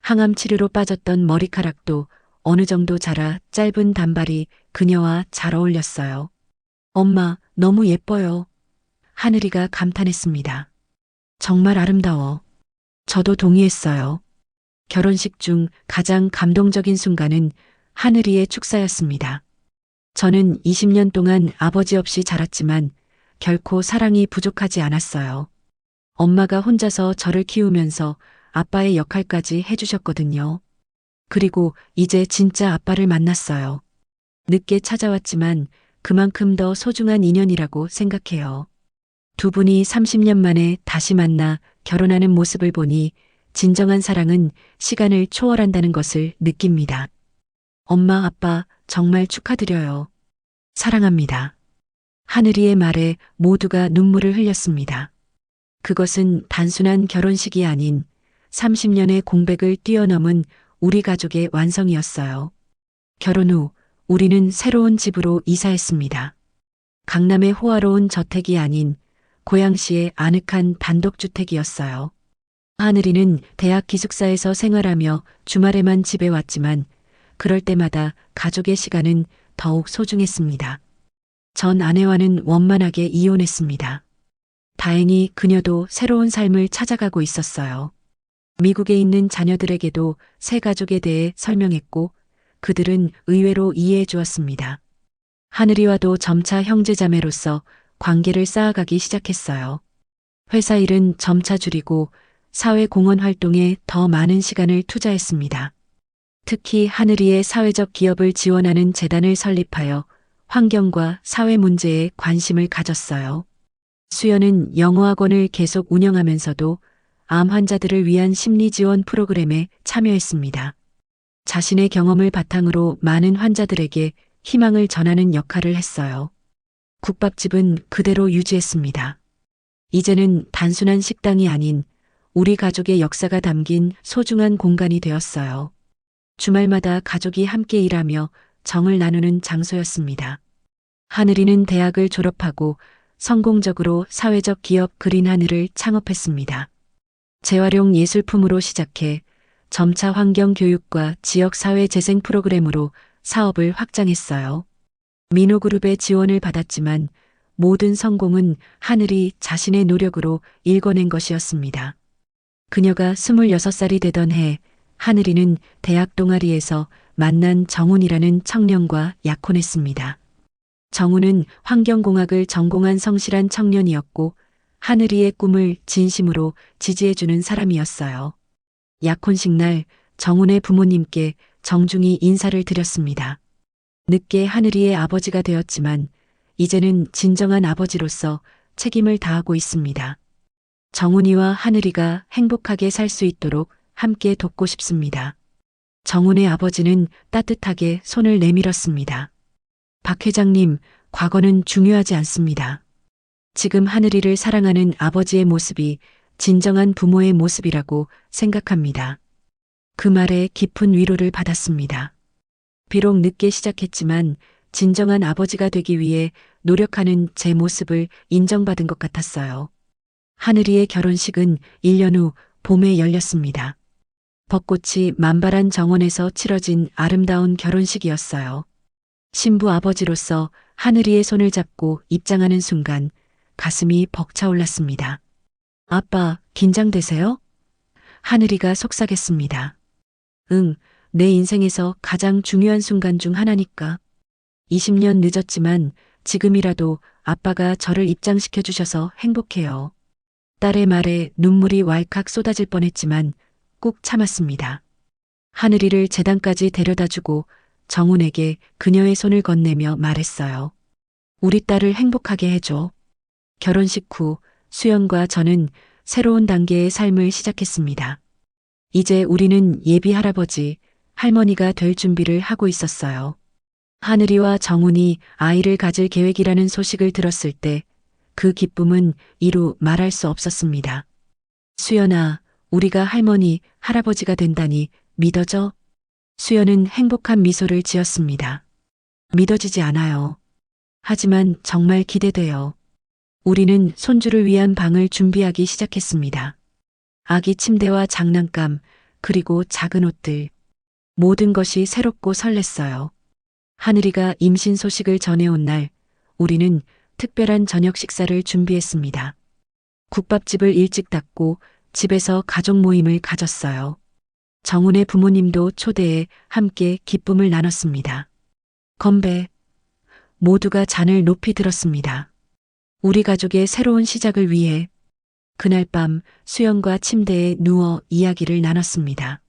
항암 치료로 빠졌던 머리카락도 어느 정도 자라 짧은 단발이 그녀와 잘 어울렸어요. 엄마, 너무 예뻐요. 하늘이가 감탄했습니다. 정말 아름다워. 저도 동의했어요. 결혼식 중 가장 감동적인 순간은 하늘이의 축사였습니다. 저는 20년 동안 아버지 없이 자랐지만 결코 사랑이 부족하지 않았어요. 엄마가 혼자서 저를 키우면서 아빠의 역할까지 해주셨거든요. 그리고 이제 진짜 아빠를 만났어요. 늦게 찾아왔지만 그만큼 더 소중한 인연이라고 생각해요. 두 분이 30년 만에 다시 만나 결혼하는 모습을 보니 진정한 사랑은 시간을 초월한다는 것을 느낍니다. 엄마, 아빠, 정말 축하드려요. 사랑합니다. 하늘이의 말에 모두가 눈물을 흘렸습니다. 그것은 단순한 결혼식이 아닌 30년의 공백을 뛰어넘은 우리 가족의 완성이었어요. 결혼 후 우리는 새로운 집으로 이사했습니다. 강남의 호화로운 저택이 아닌 고양시의 아늑한 단독주택이었어요. 하늘이는 대학 기숙사에서 생활하며 주말에만 집에 왔지만 그럴 때마다 가족의 시간은 더욱 소중했습니다. 전 아내와는 원만하게 이혼했습니다. 다행히 그녀도 새로운 삶을 찾아가고 있었어요. 미국에 있는 자녀들에게도 새 가족에 대해 설명했고 그들은 의외로 이해해 주었습니다. 하늘이와도 점차 형제자매로서 관계를 쌓아가기 시작했어요. 회사 일은 점차 줄이고 사회공헌 활동에 더 많은 시간을 투자했습니다. 특히 하늘이의 사회적 기업을 지원하는 재단을 설립하여 환경과 사회 문제에 관심을 가졌어요. 수연은 영어학원을 계속 운영하면서도 암 환자들을 위한 심리 지원 프로그램에 참여했습니다. 자신의 경험을 바탕으로 많은 환자들에게 희망을 전하는 역할을 했어요. 국밥집은 그대로 유지했습니다. 이제는 단순한 식당이 아닌 우리 가족의 역사가 담긴 소중한 공간이 되었어요. 주말마다 가족이 함께 일하며 정을 나누는 장소였습니다. 하늘이는 대학을 졸업하고 성공적으로 사회적 기업 그린하늘을 창업했습니다. 재활용 예술품으로 시작해 점차 환경 교육과 지역 사회 재생 프로그램으로 사업을 확장했어요. 민호그룹의 지원을 받았지만 모든 성공은 하늘이 자신의 노력으로 일궈낸 것이었습니다. 그녀가 26살이 되던 해 하늘이는 대학 동아리에서 만난 정훈이라는 청년과 약혼했습니다. 정훈은 환경공학을 전공한 성실한 청년이었고 하늘이의 꿈을 진심으로 지지해주는 사람이었어요. 약혼식 날 정훈의 부모님께 정중히 인사를 드렸습니다. 늦게 하늘이의 아버지가 되었지만 이제는 진정한 아버지로서 책임을 다하고 있습니다. 정훈이와 하늘이가 행복하게 살 수 있도록 함께 돕고 싶습니다. 정훈의 아버지는 따뜻하게 손을 내밀었습니다. 박 회장님, 과거는 중요하지 않습니다. 지금 하늘이를 사랑하는 아버지의 모습이 진정한 부모의 모습이라고 생각합니다. 그 말에 깊은 위로를 받았습니다. 비록 늦게 시작했지만 진정한 아버지가 되기 위해 노력하는 제 모습을 인정받은 것 같았어요. 하늘이의 결혼식은 1년 후 봄에 열렸습니다. 벚꽃이 만발한 정원에서 치러진 아름다운 결혼식이었어요. 신부 아버지로서 하늘이의 손을 잡고 입장하는 순간 가슴이 벅차올랐습니다. 아빠, 긴장되세요? 하늘이가 속삭였습니다. 응, 내 인생에서 가장 중요한 순간 중 하나니까. 20년 늦었지만 지금이라도 아빠가 저를 입장시켜 주셔서 행복해요. 딸의 말에 눈물이 왈칵 쏟아질 뻔했지만 꾹 참았습니다. 하늘이를 재단까지 데려다주고 정훈에게 그녀의 손을 건네며 말했어요. 우리 딸을 행복하게 해줘. 결혼식 후 수연과 저는 새로운 단계의 삶을 시작했습니다. 이제 우리는 예비 할아버지, 할머니가 될 준비를 하고 있었어요. 하늘이와 정훈이 아이를 가질 계획이라는 소식을 들었을 때 그 기쁨은 이루 말할 수 없었습니다. 수연아, 우리가 할머니, 할아버지가 된다니 믿어져? 수연은 행복한 미소를 지었습니다. 믿어지지 않아요. 하지만 정말 기대돼요. 우리는 손주를 위한 방을 준비하기 시작했습니다. 아기 침대와 장난감, 그리고 작은 옷들. 모든 것이 새롭고 설렜어요. 하늘이가 임신 소식을 전해온 날, 우리는 특별한 저녁 식사를 준비했습니다. 국밥집을 일찍 닫고 집에서 가족 모임을 가졌어요. 정훈의 부모님도 초대해 함께 기쁨을 나눴습니다. 건배. 모두가 잔을 높이 들었습니다. 우리 가족의 새로운 시작을 위해 그날 밤 수연과 침대에 누워 이야기를 나눴습니다.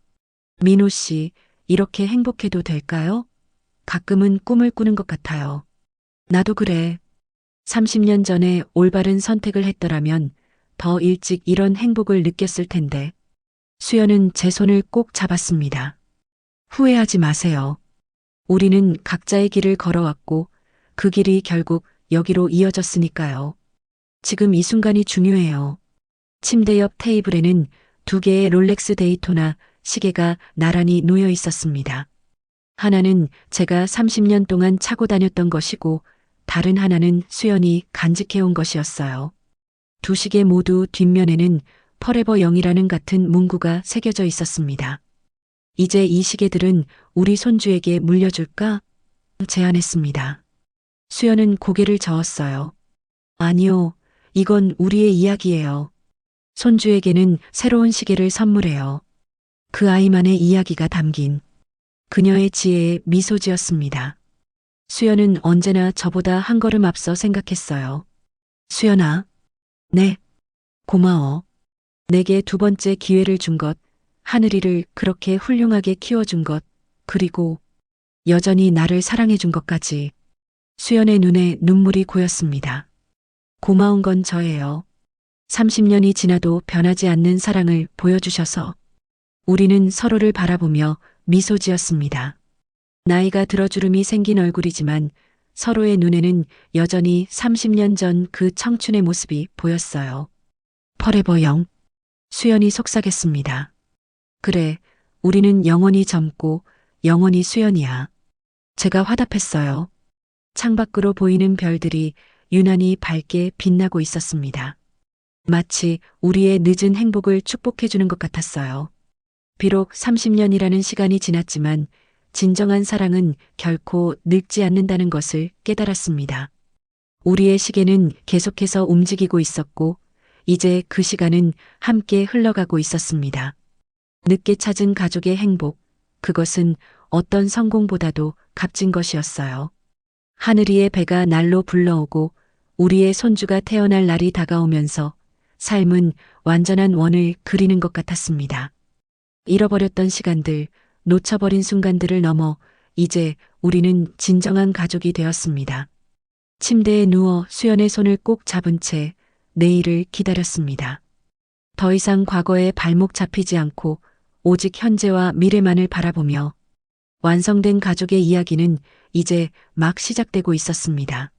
민호 씨, 이렇게 행복해도 될까요? 가끔은 꿈을 꾸는 것 같아요. 나도 그래. 30년 전에 올바른 선택을 했더라면 더 일찍 이런 행복을 느꼈을 텐데. 수연은 제 손을 꼭 잡았습니다. 후회하지 마세요. 우리는 각자의 길을 걸어왔고 그 길이 결국 여기로 이어졌으니까요. 지금 이 순간이 중요해요. 침대 옆 테이블에는 2개의 롤렉스 데이토나 시계가 나란히 놓여 있었습니다. 하나는 제가 30년 동안 차고 다녔던 것이고 다른 하나는 수연이 간직해온 것이었어요. 2 시계 모두 뒷면에는 퍼레버 영이라는 같은 문구가 새겨져 있었습니다. 이제 이 시계들은 우리 손주에게 물려줄까? 제안했습니다. 수연은 고개를 저었어요. 아니요, 이건 우리의 이야기예요. 손주에게는 새로운 시계를 선물해요. 그 아이만의 이야기가 담긴 그녀의 지혜에 미소 지었습니다. 수연은 언제나 저보다 한 걸음 앞서 생각했어요. 수연아. 네. 고마워. 내게 2번째 기회를 준 것, 하늘이를 그렇게 훌륭하게 키워준 것, 그리고 여전히 나를 사랑해준 것까지. 수연의 눈에 눈물이 고였습니다. 고마운 건 저예요. 30년이 지나도 변하지 않는 사랑을 보여주셔서. 우리는 서로를 바라보며 미소 지었습니다. 나이가 들어 주름이 생긴 얼굴이지만 서로의 눈에는 여전히 30년 전 그 청춘의 모습이 보였어요. 퍼레버 영. 수연이 속삭였습니다. 그래, 우리는 영원히 젊고 영원히 수연이야. 제가 화답했어요. 창밖으로 보이는 별들이 유난히 밝게 빛나고 있었습니다. 마치 우리의 늦은 행복을 축복해주는 것 같았어요. 비록 30년이라는 시간이 지났지만 진정한 사랑은 결코 늙지 않는다는 것을 깨달았습니다. 우리의 시계는 계속해서 움직이고 있었고 이제 그 시간은 함께 흘러가고 있었습니다. 늦게 찾은 가족의 행복, 그것은 어떤 성공보다도 값진 것이었어요. 하늘이의 배가 날로 불러오고 우리의 손주가 태어날 날이 다가오면서 삶은 완전한 원을 그리는 것 같았습니다. 잃어버렸던 시간들, 놓쳐버린 순간들을 넘어 이제 우리는 진정한 가족이 되었습니다. 침대에 누워 수연의 손을 꼭 잡은 채 내일을 기다렸습니다. 더 이상 과거에 발목 잡히지 않고 오직 현재와 미래만을 바라보며 완성된 가족의 이야기는 이제 막 시작되고 있었습니다.